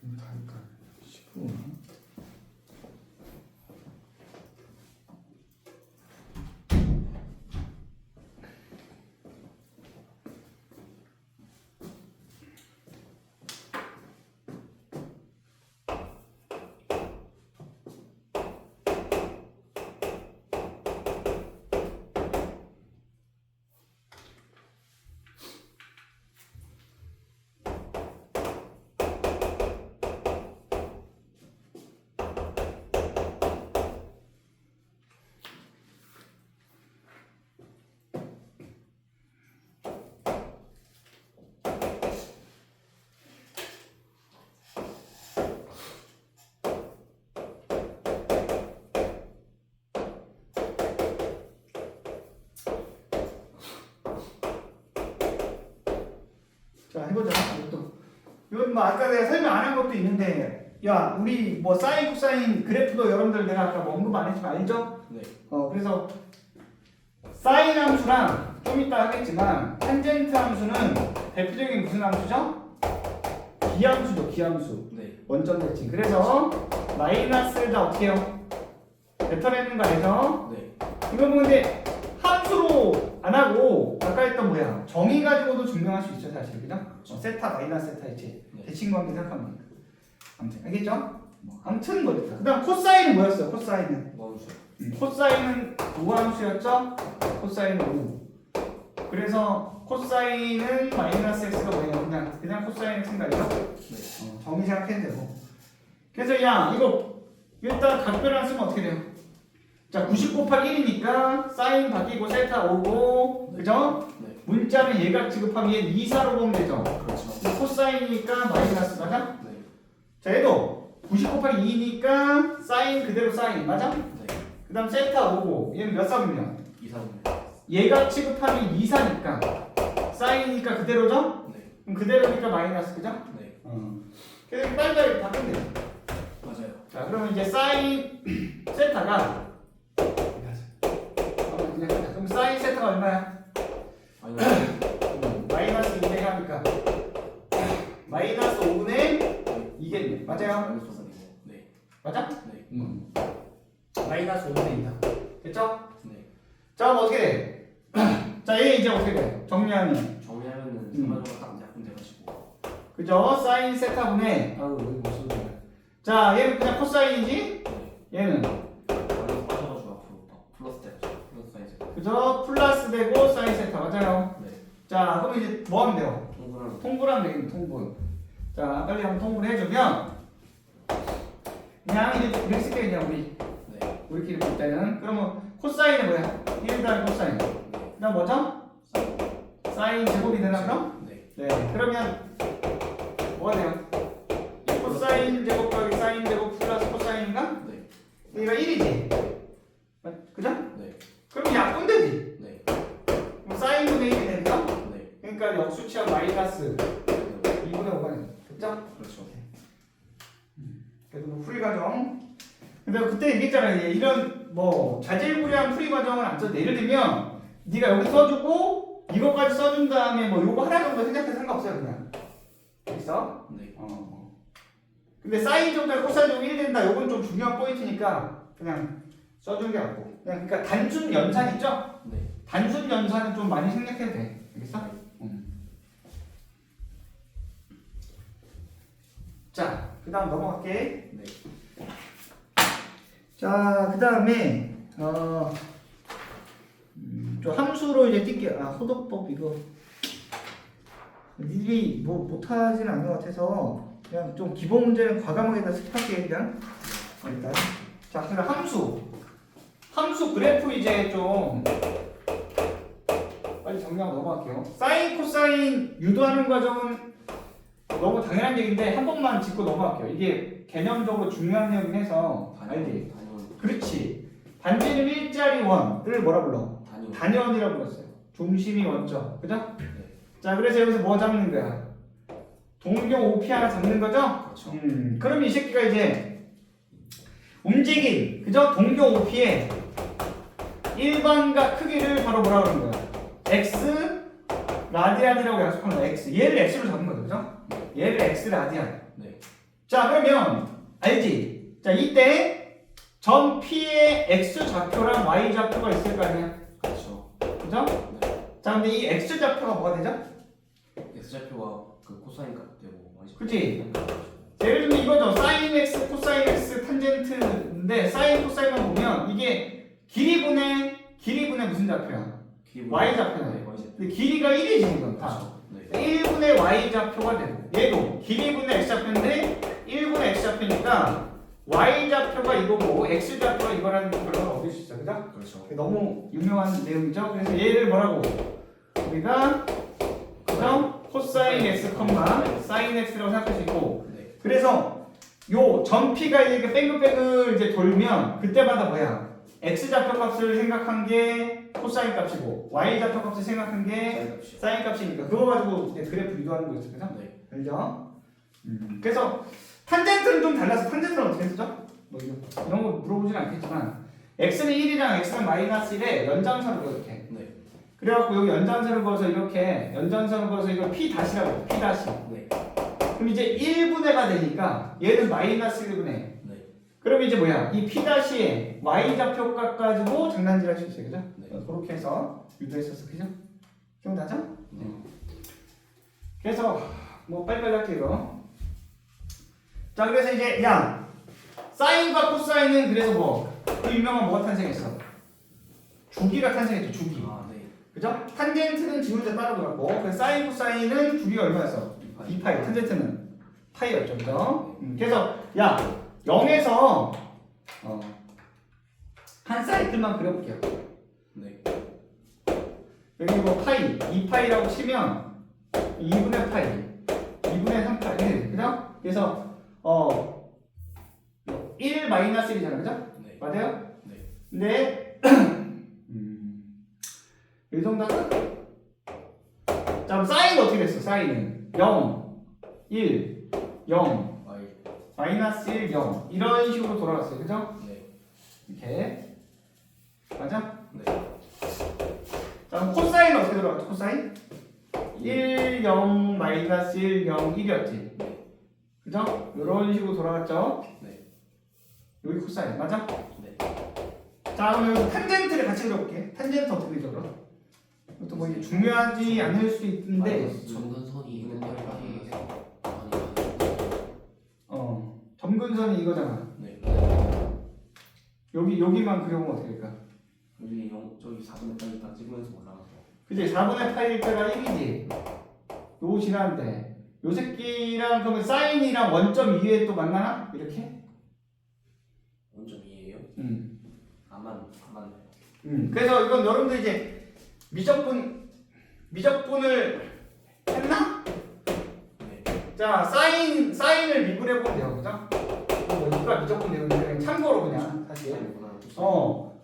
이거 다 할까? 19분 자 해보자 이것도 이건 뭐 아까 내가 설명 안 한 것도 있는데 야 우리 뭐 사인 코사인 그래프도 여러분들 내가 아까 뭐 언급 안 했지만 알죠? 네. 그래서 사인 함수랑 좀 이따 하겠지만 탄젠트 함수는 대표적인 무슨 함수죠? 기함수죠, 기함수. 네. 원점 대칭. 그래서 마이너스를 다 어떻게 해요? 뱉어내는 거 알죠? 네. 이건 뭐 근데 함수로 안 하고 아까 했던 뭐야? 정의 가지고도 증명할 수 있죠, 사실. 그죠? 세타 마이너스 세타 이치. 네. 대칭 관계 생각하면 되니까. 아무튼 알겠죠? 아무튼 뭐였다. 그다음 코사인은 뭐였어요? 코사인은 뭐함수? 코사인은 우함수였죠? 코사인은 우. 그래서 코사인은 마이너스 x가 뭐예요? 그냥 코사인 x인가요? 네. 정의 생각해도 되고. 그래서 야 이거 일단 각별한 쓰면 어떻게 돼요? 자 90 곱하기 1이니까 사인 바뀌고 세타 오고 그죠? 네. 문자는 예각 지급하면 얘 2사로 보면 되죠? 그렇죠. 코사인이니까 마이너스 맞아? 네. 자 얘도 90 곱하기 2니까 사인 그대로 사인 맞아? 네. 그 다음 세타 오고 얘는 몇 사분면? 이사분. 얘가 취급하면 2사니까 사인이니까 그대로죠? 네. 그럼 그대로니까 마이너스 그죠? 네. 그래서 빨리빨리 바꾸면 돼요. 맞아요. 자 그러면 이제 사인 세타가 그럼 사인 세타가 얼마야? 마이너스 2분의 하니까 마이너스 5분의 2겠네 맞아요? 네. 맞아? 네. 마이너스 5분의 2다 됐죠? 네. 자 그럼 어떻게 돼? 자 얘 이제 어떻게 돼? 정리하면 정리하면은 전반적으로 딱 약분 돼가지고. 그죠? 사인 세타분의 아우 여기 못 쓰는 거야. 자 얘는 그냥 코사인이지? 네. 얘는 빠져가지고 앞으로 막 플러스 되죠. 플러스 사이즈. 그죠? 플러스 되고 사인 세타 맞아요? 네. 자 그럼 이제 뭐 하면 돼요? 동그라미. 통분하면 되겠네 통분. 자 빨리 한번 통분해주면 그냥 이제 이렇게 쓸게 그냥 네. 우리끼리 볼 때는 그러면 코사인은 뭐야? 1 더하기 코사인 그 다음 뭐죠? 사인 제곱이 되나 그럼? 네. 네 그러면 뭐가 돼요? 코사인 제곱 더하기 사인 제곱 플러스 코사인인가? 네. 얘가 1이지? 그죠? 네. 그럼 약분되지? 네. 그럼 사인분의 1이 되죠? 네. 그러니까 역수치は마이너스 2분의 5가 되죠 그죠? 그렇죠. 그래서 뭐 풀이 과정 근데 그때 얘기했잖아요 이런 뭐 자질구레한 풀이 과정은 안 써도 돼 예를 들면 네가 여기 써주고 이거까지 써준 다음에 뭐 요거 하나 정도 생각해도 상관없어요 그냥 있어? 네. 근데 사인 제곱과 코사인 제곱 1이 된다 요건 좀 중요한 포인트니까 그냥 써주는 게 낫고 그냥 그러니까 단순 연산 있죠? 네. 단순 연산은 좀 많이 생략해도 돼 알겠어? 자, 그 다음 넘어갈게. 네. 자, 그 다음에 좀 함수로 이제 뛸게. 호도법 이거 니들이 뭐 못하지는 않는 것 같아서 그냥 좀 기본 문제는 과감하게 다 스킵할게 그냥. 일단. 자, 그럼 함수 그래프 이제 좀 빨리 정리하고 넘어갈게요. 사인, 코사인 유도하는 과정은 너무 당연한 얘기인데 한 번만 짚고 넘어갈게요. 이게 개념적으로 중요한 내용이긴 해서 알지? 단위원. 그렇지. 반지름 일자리 원을 뭐라 불러? 단위원. 단위원이라고 불렀어요. 중심이 원점. 그죠? 네. 자 그래서 여기서 뭐 잡는 거야? 동경 OP 하나 잡는 거죠? 그렇죠. 그럼 이 새끼가 이제 움직임 그죠? 동경 OP의 일반각 크기를 바로 뭐라 그러는 거야? X 라디안이라고 약속한 거야. X 얘를 X로 잡는 거죠. 그죠? 얘를 X 라디안. 네. 자 그러면 알지? 자 이때 전 P의 X 좌표랑 Y 좌표가 있을 거 아니야? 그렇죠. 그죠? 네. 자 근데 이 X 좌표가 뭐가 되죠? X좌표가 그 코사인 값 되고 Y좌표. 그치? 예를 들면 이거죠. 사인 X, 코사인 X 탄젠트인데 사인 코사인만 보면 이게 길이분의 무슨 좌표야? Y 좌표야. 네. Y좌표. 근데 길이가 1이지 이건 다. 그렇죠. 네. 1분의 y 좌표가 되고 얘도 길이분의 x 좌표인데 1분의 x 좌표니까 y 좌표가 이거고 x 좌표가 이거라는 결과를 얻을 수 있어 그죠? 그렇죠. 너무 유명한 내용이죠. 그래서 얘를 뭐라고 우리가 그죠? 코사인 x, 사인 x라고 생각할 수 있고 네. 그래서 요 전피가 이렇게 뺑글뺑글 이제 돌면 그때마다 뭐야? x 좌표 값을 생각한 게 코사인 값이고 y 좌표 값을 생각한 게 Y값이요. 사인 값이니까 그거 가지고 이제 그래프 유도하는 거 있어 그죠? 네. 알죠? 그래서 탄젠트는 좀 달라서 탄젠트는 어떻게 쓰죠? 뭐 이런 거 물어보진 않겠지만 x는 1이랑 x는 마이너스 1에 연장선을 그어 이렇게. 네. 그래갖고 여기 연장선을 그어서 이렇게 연장선을 그어서 이걸 p 다시라고 해요. p 다시. 네. 그럼 이제 1분해가 되니까 얘는 마이너스 1분해. 네. 그럼 이제 뭐야? 이 p 다시의 y 좌표값 가지고 장난질할 수 있어요, 그죠? 네. 그렇게 해서 유도했었어, 그죠? 기억나죠? 네. 그래서 뭐 빨리빨리 할게요. 이거. 자, 그래서 이제 야 사인과 코사인은 그래서 뭐 그 유명한 뭐가 탄생했어? 주기가 탄생했죠, 주기. 아, 네. 그죠? 탄젠트는 지 혼자 따로 돌았고 그 사인 코사인은 주기가 얼마였어? 2파이. 탄젠트는 파이였죠, 그죠? 그래서 야 0에서 한 사이클만 그려볼게요. 네. 여기 뭐 파이, 2파이라고 치면 2분의 파이, 2분의 3파이, 그죠? 그래서 1 마이너스 1이잖아, 그죠? 네. 맞아요? 네. 근데 이 정도 할까? 자, 그럼 사인은 어떻게 됐어? 사인은 0, 1, 0, 아이. 마이너스 1, 0 이런 식으로 돌아갔어요, 그죠? 네. 이렇게 맞아? 네. 자, 그럼 코사인은 어떻게 돌아갔죠? 코사인? 1, 0, 마이너스 1, 0, 1이었지. 그죠? 이런 식으로 돌아갔죠? 네. 여기 코사인, 맞아? 네. 자, 그럼 여기서 탄젠트를 같이 그려볼게. 탄젠트 어떻게 그리죠, 그럼? 이것도 뭐 이게 중요하지 않을 수 있는데, 점근선이 있는 거까지 점근선이 이거잖아. 네. 여기만 그려보면 어떻게 될까? 여기 저기 4분의 8이니까 찍으면서 올라가서. 그치? 4분의 8일 때가 1이지. 요거 지나는데, 요 새끼랑 그러면 사인이랑 원점 위에 또 만나나? 이렇게? 원점 2예요? 응. 안 맞나요? 그래서 이건 여러분들 이제 미적분을 했나? 네. 자, 사인을 미분해보면 돼요, 그죠? 뭐 누가 미적분 내용인데 그냥 참고로 그냥 사실.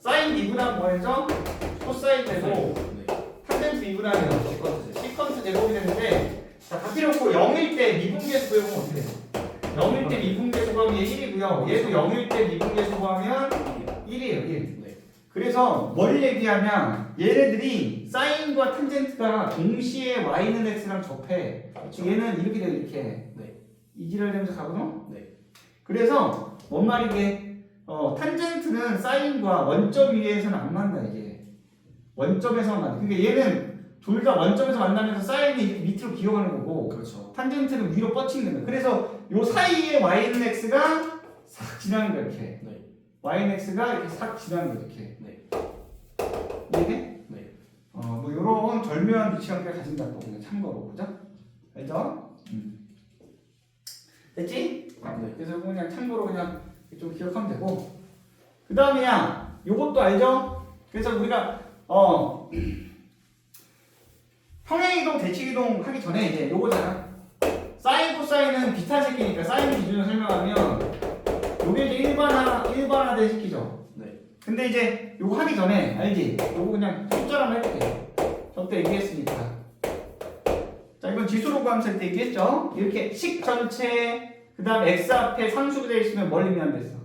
사인 미분하면 뭐였죠? 코사인 되고 네. 탄젠트 미분하면 시컨트 제곱이 되는데 자, 다 필요 없고 0일 때 미분계수 구해보면 어떻게 돼요? 0일 때 미분계수 구하면 얘 1이고요. 얘도 0일 때 미분계수 구하면 1이에요, 1. 네. 그래서 뭘 얘기하면 얘네들이 사인과 탄젠트가 동시에 y는 x랑 접해. 얘는 이렇게 돼요, 이렇게. 네. 이지랄 되면서 가거든? 네. 그래서 뭔 말이게? 탄젠트는 사인과 원점 위에서는 안 만나, 이게. 원점에서만 만나. 그러니까 얘는 둘 다 원점에서 만나면서 사인이 이렇게 밑으로 기어가는 거고 그렇죠. 탄젠트는 위로 뻗치는 거야. 그래서 요 사이에 y는 x가 싹 지나는 거야, 이렇게. 네. y는 x가 이렇게 싹 지나는 거야, 이렇게. 네. 이게? 네. 뭐 요런 절묘한 위치관계를 가진다고 그냥 참고로, 그죠? 알죠? 됐지? 네. 그래서 그냥 참고로 그냥 좀 기억하면 되고 그 다음에 야 요것도 알죠? 그래서 우리가 평행이동 대칭이동 하기 전에 이제 요거잖아. 사인 코사인은 비슷한 새끼니까 사인 기준으로 설명하면 요게 이제 일반화된 새끼죠. 네. 근데 이제 요거 하기 전에 알지? 요거 그냥 숫자로 해볼게. 저때 얘기했으니까. 자, 이건 지수로 구함수 때 얘기했죠? 이렇게 식 전체 그 다음 x 앞에 상수가 되어 있으면 뭘 의미하면 됐어?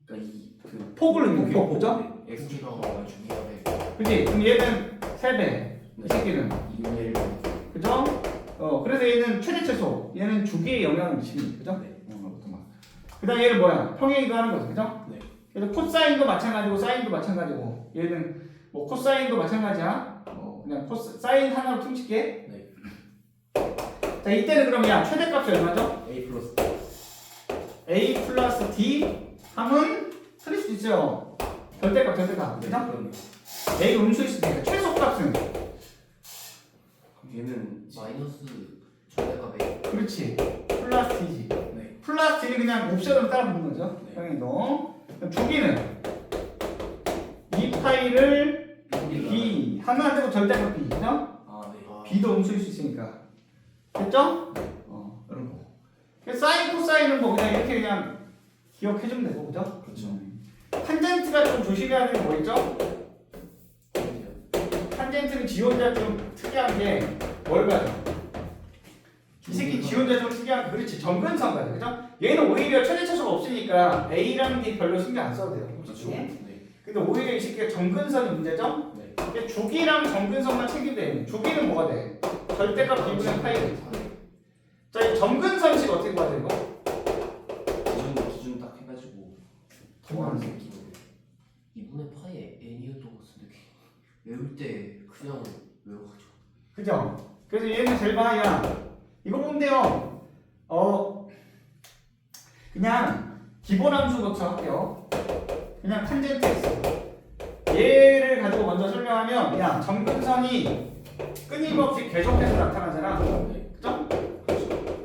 그러니까 그 폭을 의미해. 폭, 그죠? 네. X 주기가 중요해. 그지? 그럼 얘는 3배, 이 새끼는 2분의 1. 그죠? 그래서 얘는 최대 최소, 얘는 주기에 영향을 미칩니다. 그죠? 네. 그 다음 얘는 뭐야? 평행이동 하는 거죠. 그죠? 네. 그래서 코사인도 마찬가지고 사인도 마찬가지고 얘는 뭐 코사인도 마찬가지야. 그냥 사인 하나로 퉁칠게. 네. 자, 이때는 그러면 야 최대값이 얼마죠? A 플러스 a 플러스 d 하면 틀릴 수도 있어요. 절대값. 네. 그죠? 그럼요. a 음수일 수도 있으니까 최소값은 얘는 마이너스 절대값 A. 그렇지. 플러스 d지. 네. 플러스 d는 그냥 옵션으로 따라 붙는 거죠. 네. 평행이동. 그럼 주기는 2파이를 b 하면 안 되고 절대값 b. 그죠? 아, 네. b도 음수일 수 있으니까. 됐죠? 이런 거. 그래서 사인, 코사인은 뭐 그냥 이렇게 그냥 기억해주면 되고, 그죠? 그렇죠. 탄젠트가 좀 조심해야 되는 게 뭐 있죠? 탄젠트는 지 혼자 좀 특이한 게 뭘 가져? 이 새끼 지 혼자 좀 특이한 게 그렇지. 점근선 가져, 그죠? 얘는 오히려 최대차수가 없으니까 A랑 B 별로 신경 안 써도 돼요. 그렇죠. 솔직히. 네. 근데 오히려 이 새끼가 정근선이 문제죠? 네. 근데 주기랑 정근선만 챙기면 돼. 주기는 뭐가 돼? 절대값 B분의 파이. 자, 이 정근선식 어떻게 구하죠 이거? 기준 딱 해가지고 정말 더하는 느낌. 2분의 파이에 n이었던 것 같은데 외울 때 그냥 외워가지고. 그죠? 그래서 얘는 제일 방이야. 이거 보면 돼요. 그냥 기본 함수부터 할게요. 그냥 탄젠트 x. 얘를 가지고 먼저 설명하면 야 정근선이 끊임없이 계속해서 나타나잖아. 네. 그죠?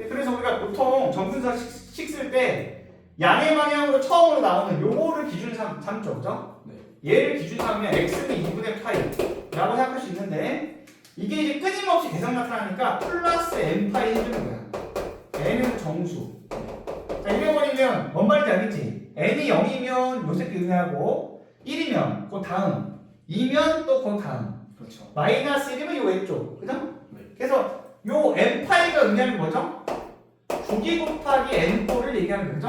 그래서 우리가 보통 정근선 식 쓸 때 양의 방향으로 처음으로 나오는 요거를 기준 삼죠. 그죠? 네. 얘를 기준 삼으면 x는 2분의 파이라고 생각할 수 있는데 이게 이제 끊임없이 계속 나타나니까 플러스 n파이 해주는 거야. n은 정수. 자, 이래버리면 뭔 말인지 알겠지? n이 0이면 요 새끼 의미하고 1이면 그 다음 2면 또 그 다음 그렇죠. 마이너스 1이면 요 왼쪽. 그죠? 네. 그래서 요 n파이가 의미하는 거죠? 주기 곱하기 n꼴을 얘기하는 거죠?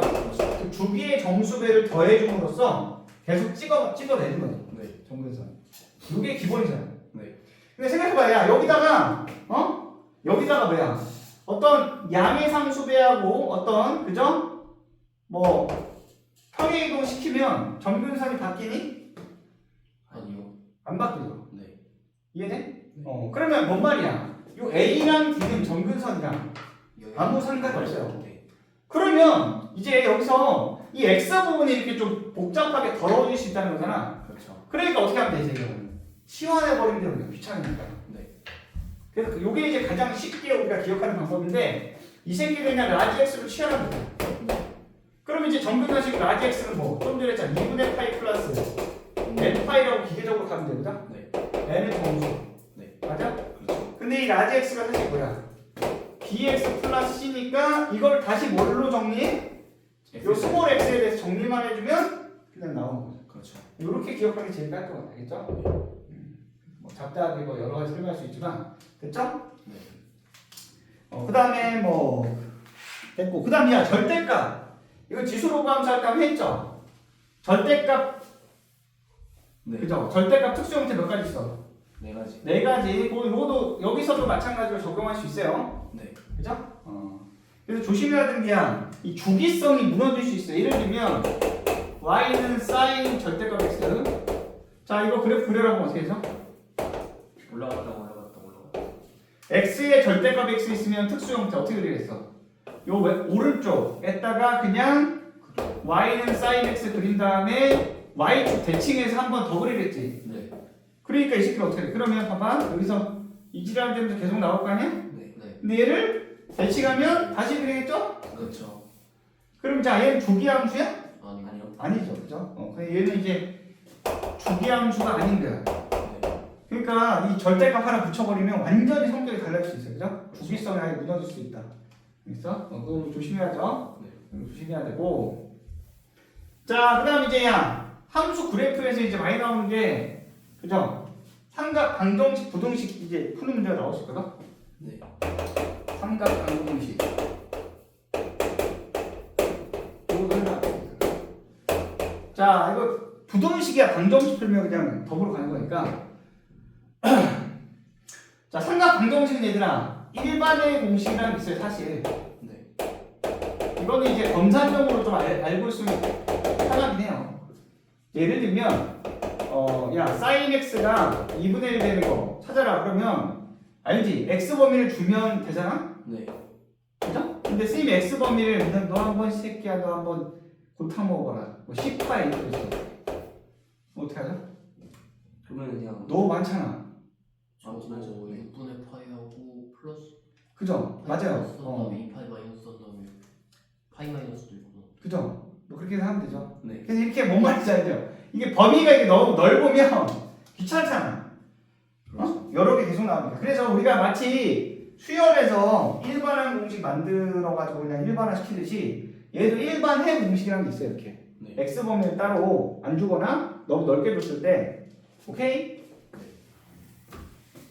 그 주기의 정수배를 더해줌으로써 계속 찍어내는 거죠. 네. 정근선. 이게 기본이잖아. 네. 근데 생각해봐, 야 여기다가 여기다가 뭐야? 어떤 양의 상수배하고 어떤 그죠? 뭐 평행이동 시키면 정근선이 바뀌니? 아니요. 안 바뀌죠. 네. 이해돼? 네. 그러면 뭔 말이야? 요 A랑 D는 정근선이랑 아무 상관이 없어요. 네. 그러면 이제 여기서 이 X 부분이 이렇게 좀 복잡하게 더러워질 수 있다는 거잖아. 그렇죠. 그러니까 어떻게 하면 되지? 이거는 치환해버리면 되는 귀찮으니까. 네. 그래서 요게 이제 가장 쉽게 우리가 기억하는 방법인데 이 새끼를 그냥 라지 X로 치환하면 돼. 그러면 이제 정근선식 라지 X는 뭐? 좀 전에 했잖아. 2분의 파이 플러스 n파이라고 기계적으로 가면 되거든? 네. n은 정수. 네. 맞아? 그렇죠. 근데 이 라지 X가 사실 뭐야? bx 플러스 c니까 이걸 다시 뭘로 정리해? 요 스몰 x에 대해서 정리만 해주면 그냥 나오는 거죠. 그렇죠. 이렇게 기억하기 제일 깔끔하다. 알겠죠? 뭐 잡다하게 뭐 여러 가지 설명할 수 있지만 됐죠? 네. 그 다음에 뭐 됐고 그 다음이야 절대값. 이거 지수로 함수할 때 한번 했죠? 절대값 네. 그죠? 절대값 특수 형태 몇 가지 있어? 네 가지. 네 가지. 뭐 이것도 여기서도 마찬가지로 적용할 수 있어요. 네. 그죠? 그래서 조심해야 되는 게야 이 주기성이 무너질 수 있어요. 예를 들면 y는 sin 절대값 x. 자 이거 그래프 그려라고 어떻게 해서? 올라갔다. x의 절대값 x 있으면 특수 형태 어떻게 그리겠어? 요 오른쪽에다가 그냥 y는 sin x 그린 다음에 y축 대칭해서 한 번 더 그리겠지. 네. 그러니까 이 새끼를 어떻게 해? 그러면 봐봐 여기서 이 지랄 되면서 계속 나올 거 아니야? 네. 네. 근데 얘를 대칭하면 다시 그리겠죠? 그렇죠. 그럼 자 얘는 주기함수야? 아니요. 아니죠, 그죠? 근데 얘는 이제 주기함수가 아닌 거야. 네. 그러니까 이 절대값 하나 붙여버리면 완전히 성격이 달라질 수 있어요, 그죠? 주기성이 아예 무너질 수 있다. 그래서 그거 조심해야죠. 조심해야 되고. 자, 그다음 이제 야 함수 그래프에서 이제 많이 나오는 게 그죠? 삼각 방정식, 부등식 이제 푸는 문제가 나올 수 있거든. 네. 삼각 방정식. 자, 이거 부등식이야 방정식 풀면 그냥 더불어 가는 거니까. 자, 삼각 방정식은 얘들아 일반의 공식이라는 게 있어요, 사실. 네. 이거는 이제 검사적으로 좀 알고 있으면 편하긴 해요. 예를 들면, 야, sin x가 2분의 1 되는 거 찾아라. 그러면 알지? x 범위를 주면 되잖아. 네. 그죠? 근데 쌤이 x 범위를 너 한번 새끼야, 너 한번 골탕 먹어봐라. 뭐 10파이 이렇게 있어. 어떻게 하죠? 그러면 그냥 너무 많잖아. 저거 6분의 파이하고 플러스 그죠? 맞아요. 다음에 2파이 마이너스 한 다음에 파이 마이너스도 있고. 그죠? 뭐 그렇게 해서 하면 되죠. 네. 그래서 이렇게 뭔 말인지 알죠? 이게 범위가 이게 너무 넓으면 귀찮잖아. 여러 개 계속 나오니까. 그래서 우리가 마치 수열에서 일반항 공식 만들어가지고 그냥 일반화 시키듯이 얘도 일반해 공식이라는 게 있어요. 이렇게. 네. x 범위를 따로 안 주거나 너무 넓게 줬을 때, 오케이?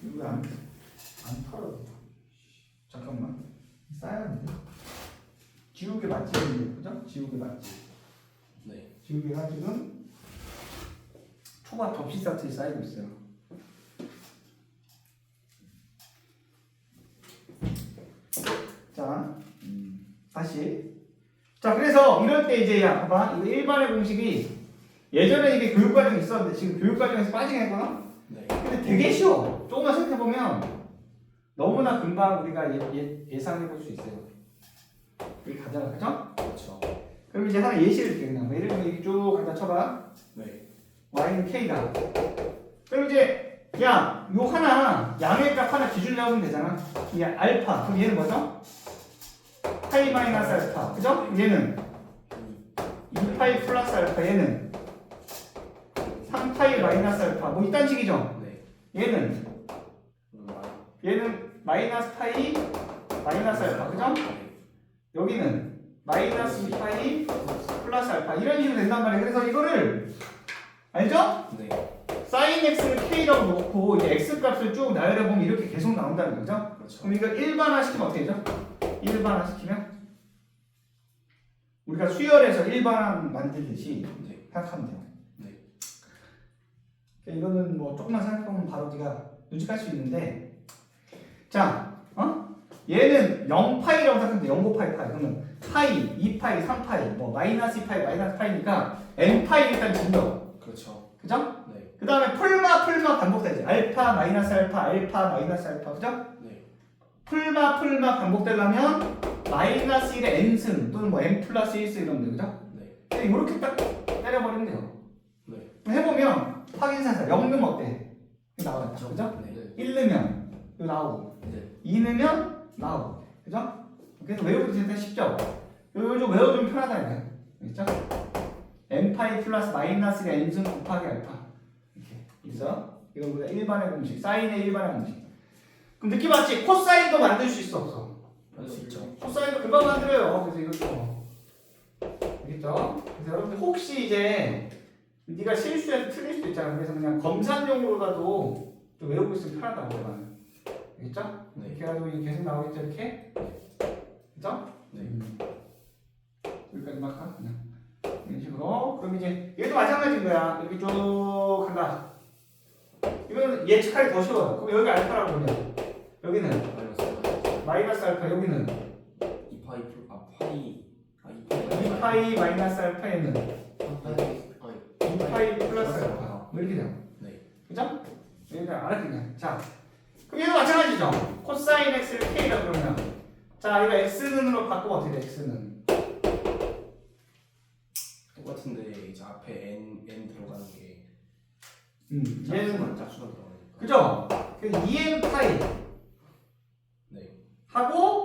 이거 안 털어. 잠깐만. 쌓였는데. 지우개 맛집인데, 그죠? 지우개 맛집. 네. 지우개가 지금 초밥 접시 세트에 쌓이고 있어요. 자, 다시. 자, 그래서 이럴 때 이제 야, 봐봐. 이거 일반의 공식이 예전에 이게 교육과정에 있었는데 지금 교육과정에서 빠지게 했거나? 네. 근데 되게 쉬워. 조금만 생각해보면 너무나 금방 우리가 예상해볼 수 있어요. 여기 가잖아, 그죠? 그렇죠. 그럼 이제 하나 예시를 드릴게. 그냥 예를 들면 이렇게 쭉 갖다 쳐봐. 네. y는 k다. 그럼 이제 야, 요 하나 양의 값 하나 기준 잡으면 되잖아. 이 알파. 그럼 얘는 뭐죠? 파이 마이너스 알파. 그죠? 얘는 2파이 플러스 알파. 얘는 3파이 마이너스 알파. 뭐 이딴 식이죠? 네. 얘는 마이너스 파이 마이너스 알파. 그죠? 여기는 마이너스 2파이 플러스 알파. 이런 식으로 된단 말이에요. 그래서 이거를 알죠? 네. sin x를 k라고 놓고 이제 x 값을 쭉 나열해 보면 이렇게 계속 나온다는 거죠. 그렇죠. 그럼 이거 일반화 시키면 어떻게 되죠? 일반화 시키면 우리가 수열에서 일반화 만들듯이 네. 생각하면 돼요. 네. 이거는 뭐 조금만 생각해보면 바로 네가 눈치깔 수 있는데, 자, 얘는 0파이라고 생각하면 돼. 0 곱하기 파이. 그러면 파이, 2파이, 3파이, 뭐 마이너스 2파이, 마이너스 파이니까 n파이 일단 증명. 그렇죠. 그죠? 네. 그 다음에 풀마 반복되지. 알파 마이너스 알파 마이너스 알파. 그죠? 네. 풀마 반복되려면 마이너스 1의 n승 또는 뭐 n 플러스 1승 이러면 돼. 그죠? 네. 이렇게 딱 때려버리면 돼요. 네. 그럼 해보면 확인사사 0 넣으면 어때? 이거 나오겠죠. 그죠? 네. 1 넣으면 이거 나오고 네. 2 넣으면 나오고. 그죠? 그래서 외우기 일단 쉽죠? 이거 좀 외워주면 편하다 이거야. 알겠죠? n파이 플러스 마이너스 1의 n승 곱하기 알파. 이렇게. 그래서 이거 우리가 일반의 공식, 사인의 일반의 공식. 그럼 느낌 왔지? 코사인도 만들 수 있어 없어? 할 수 있죠. 코사인도 금방 만들어요. 그래서 이것도 알겠죠? 그래서 여러분들 혹시 이제 네가 실수해서 틀릴 수도 있잖아. 그래서 그냥 검산용으로라도 좀 외우고 있으면 편하다고 그러면. 알겠죠? 네. 이렇게 해가지고 이게 계속 나오겠죠 이렇게? 그죠? 네. 여기까지 막 가. 그냥 이런 식으로. 그럼 이제 얘도 마찬가지인 거야. 이렇게 쭉 간다. 이거는 예측하기 더 쉬워요. 그럼 여기 알파라고 보면 여기는 마이너스 알파, 여기는 2파이 파이 2파이 2파이 마이너스 알파에는 3파이 2파이 플러스 알파. 뭐 이렇게 돼요. 네. 그죠? 여기가 알았그냥 자, 그럼 얘도 마찬가지죠. 코사인 x를 k라 그러면 자, 이거 x는으로 바꾸면 어떻게 돼? x는 똑같은데 이제 앞에 n 들어가는 게 얘는 짝수가 들어가니까. 그죠? 그 2n 파이 네. 하고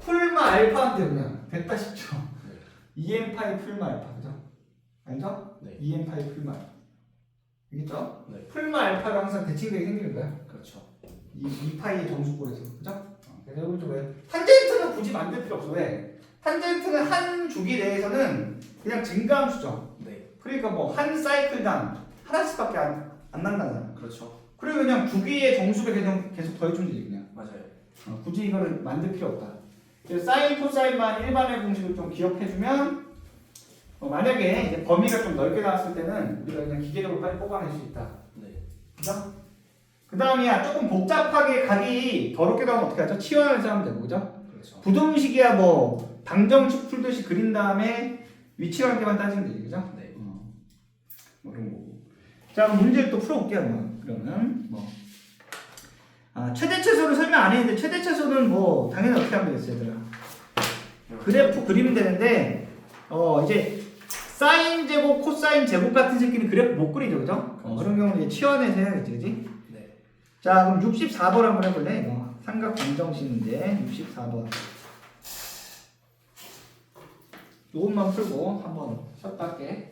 풀마 알파인데 그냥 됐다 싶죠. 네. 2n 파이 풀마 알파 그죠? 알죠? 네. 2n 파이 풀마 알파. 알겠죠? 네. 풀마 알파가 항상 대칭되게 생기는 거야. 그렇죠. 2파이의 정수꼴에서 그죠? 그래서 여기 좀 왜? 탄젠트는 굳이 만들 필요 없어. 왜? 탄젠트는 한 주기 내에서는 그냥 증가함수죠. 네. 그러니까 뭐 한 사이클당 하나씩밖에 안 난다잖아. 그렇죠. 그리고 그냥 주기의 정수를 그냥 계속 더해주면 되지 그냥. 맞아요. 굳이 이거를 만들 필요 없다. 그래서 사인, 코사인만 일반의 공식을 좀 기억해주면 만약에 이제 범위가 좀 넓게 나왔을 때는 우리가 그냥 기계적으로 빨리 뽑아낼 수 있다. 네. 그죠? 그 다음이야 조금 복잡하게 각이 더럽게 나오면 어떻게 하죠? 치환해서 하면 되고 그죠? 그렇죠. 부등식이야 뭐 방정식 풀듯이 그린 다음에 위치 관계만 따지면 되지 그죠? 네. 뭐 이런 거고. 자 그럼 문제를 또 풀어볼게요. 뭐 그러면 뭐 최대 최소를 설명 안 했는데 최대 최소는 뭐 당연히 어떻게 하면 되겠어요, 얘들아? 그래프 그리면 되는데 이제 사인 제곱, 코사인 제곱 같은 새끼는 그래프 못 그리죠, 그죠? 그런 경우는 이제 치환해서 해야겠지, 그지? 네. 자 그럼 64번 한번 해볼래? 삼각 방정식인데 64번. 요것만 풀고 한번 쉬었다 할게.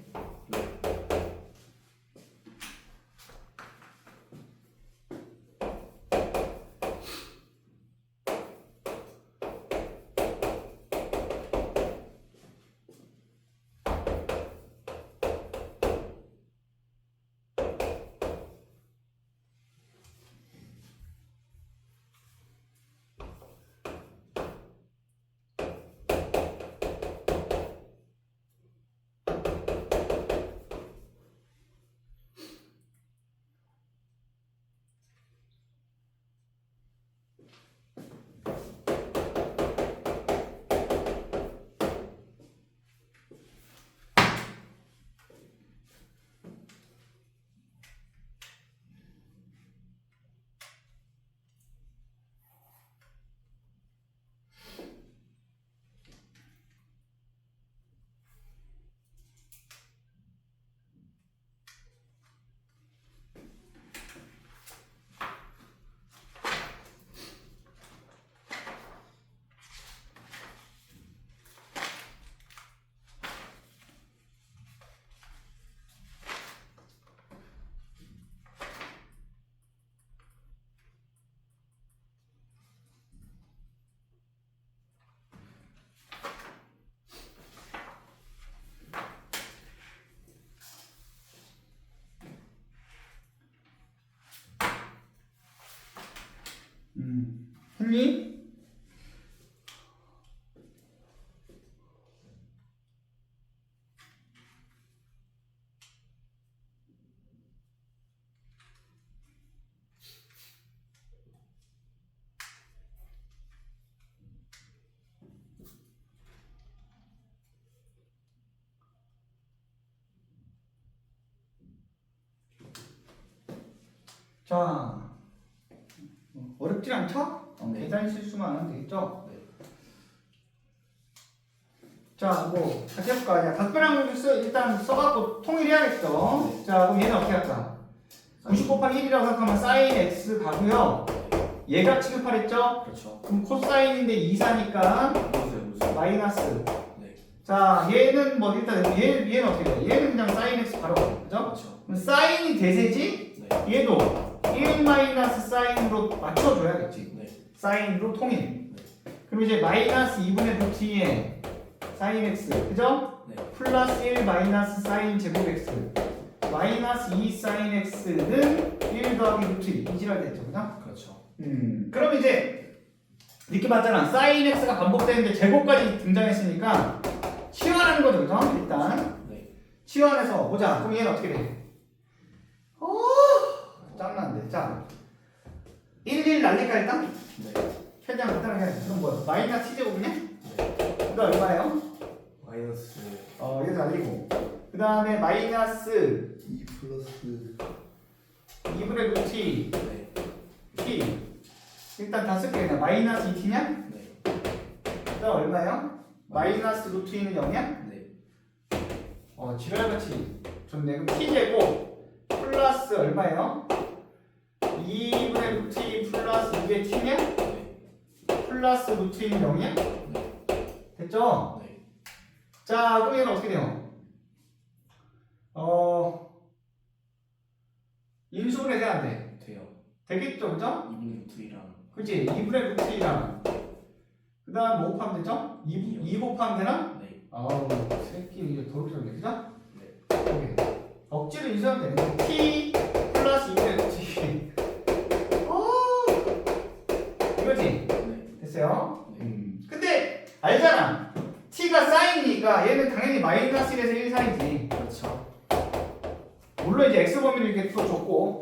했니? 자, 어렵지 않죠? 네. 계산 실수만 하면 되겠죠? 네. 자, 뭐 다시 해볼까? 각변한 공식 일단 써갖고 통일해야겠어. 네. 자, 그럼 얘는 어떻게 할까? 90 곱하기 1이라고 생각하면 사인 x 가고요. 얘가 취급하랬죠? 그렇죠. 그럼 코사인인데 2사니까 무슨 마이너스. 네. 자, 얘는 뭐 일단 얘는 어떻게 돼? 얘는 그냥 사인 x 바로 가죠? 그렇죠. 그럼 사인이 대세지? 네. 얘도 1 마이너스 사인으로 맞춰줘야겠지. 네. 사인으로 통일. 그럼 이제 마이너스 2분의 루트 2에 사인 x, 그죠? 네. 플러스 1 마이너스 사인 제곱 x, 마이너스 2 사인 x는 1 더하기 루트 2. 이지랄 됐죠, 그죠? 그렇죠. 그럼 이제 이렇게 봤잖아. 사인 x가 반복되는데 제곱까지 등장했으니까 치환하는 거죠, 그죠? 일단 네. 치환해서 보자. 그럼 얘는 어떻게 돼? 짱난데. 자, 1 날릴까 일단? 네. 최대한 간단하게 해야지. 그럼 뭐야? 마이너스 t제곱이냐? 네. 이거 얼마예요? 마이너스 얘도 날리고. 그 다음에 마이너스 2 플러스 2분의 루트 네. t. 일단 다 쓸게. 그냥 마이너스 2t냐? 네. 그 다음 얼마예요? 마이너스 루트 2는 0이야? 네. 지랄같이 좋네. 그럼 t제곱 플러스 얼마예요? 2분의 루트 2 플러스 2의 t냐? 네. 플러스 루트 2는 0이야? 네. 됐죠? 네. 자, 그럼 얘는 어떻게 돼요? 인수분해 돼야 안 돼? 돼요. 되겠죠, 그죠? 2분의 루트 2랑 그치? 2분의 루트 2랑 그 다음 뭐 곱하면 되죠? 2 곱하면 되나? 네. 아우 새끼 이제 도둑이네, 그죠? 네. 오케이. 억지로 인수하면 되는데 t 플러스 2분의 루트 2 이거지? 네. 됐어요? 네. 근데 알잖아. t가 사인이니까 얘는 당연히 마이너스 1에서 1 사이지. 그렇죠. 물론 이제 x 범위를 이렇게 또 줬고,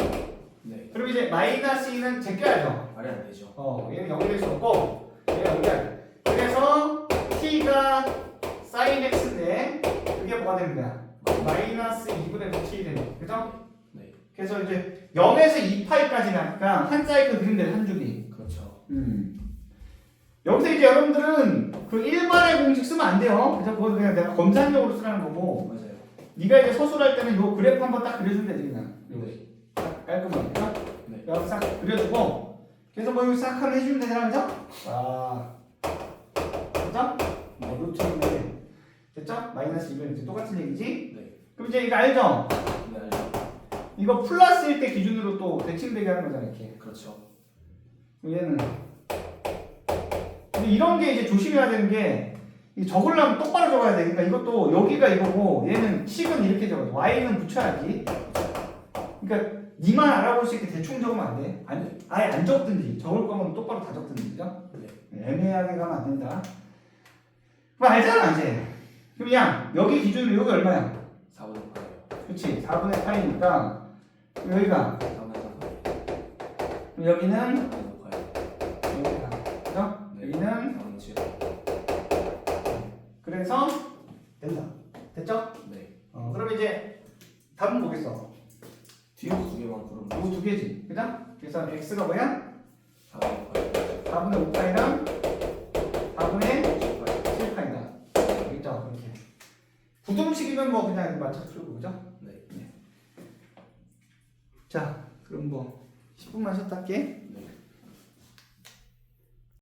네. 그럼 이제 마이너스 2는 제껴야죠. 말이 안 되죠. 얘는 연결될 수 없고, 얘가 연결. 그래서 t가 sin x인데 그게 뭐가 되는 거야? 마이너스 2분의 루트 1이 되는 거야. 그죠? 네. 그래서 이제 0에서 2파이까지 나니까 한 사이클 그림 되는 한 줄이. 그렇죠. 여기서 이제 여러분들은 그 일반의 공식 쓰면 안 돼요. 그죠? 그건 그냥 내가 검산용으로 쓰라는 거고. 맞아요. 네가 이제 서술할 때는 요 그래프 한번 딱 그려주면 되지 그냥. 네. 딱 깔끔하게. 그죠? 네. 여기 싹 그려주고. 그래서 뭐 이거 싹 하면 해주면 되잖아, 그죠? 그죠? 루트 2는 됐죠? 마이너스 2면 이제 똑같은 얘기지? 네. 그럼 이제 이거 알죠? 네, 알죠. 이거 플러스일 때 기준으로 또 대칭되게 하는 거잖아, 이렇게. 그렇죠. 얘는 근데 이런 게 이제 조심해야 되는 게 이 적으려면 똑바로 적어야 돼. 그러니까 이것도 여기가 이거고 얘는 식은 이렇게 적어. y는 붙여야지. 그러니까 니만 알아볼 수 있게 대충 적으면 안 돼. 아예 안 적든지 적을 거면 똑바로 다 적든지, 그죠? 네. 애매하게 가면 안 된다. 그럼 알잖아 이제. 그럼 그냥 여기 기준으로 여기 얼마야? 4분의 8이요. 그렇지. 4분의 8이니까 여기가 4분의 3. 그럼 여기는 4분의 8. 여기가 그죠? 네. 여기는 4분의 7. 그래서 된다. 됐죠? 네. 그럼 이제 답은 뭐겠어? 뒤로 두 개만 그럼 이거 두 개지. 그죠? 그래서 x가 뭐야? 4분의 8. 4분의 5파이랑 4분의 7파이다. 있죠? 이렇게. 부등식이면 뭐 그냥 이렇게 맞춰서 풀고, 그죠? 네. 자, 그럼 뭐 10분만 쉬었다 할게.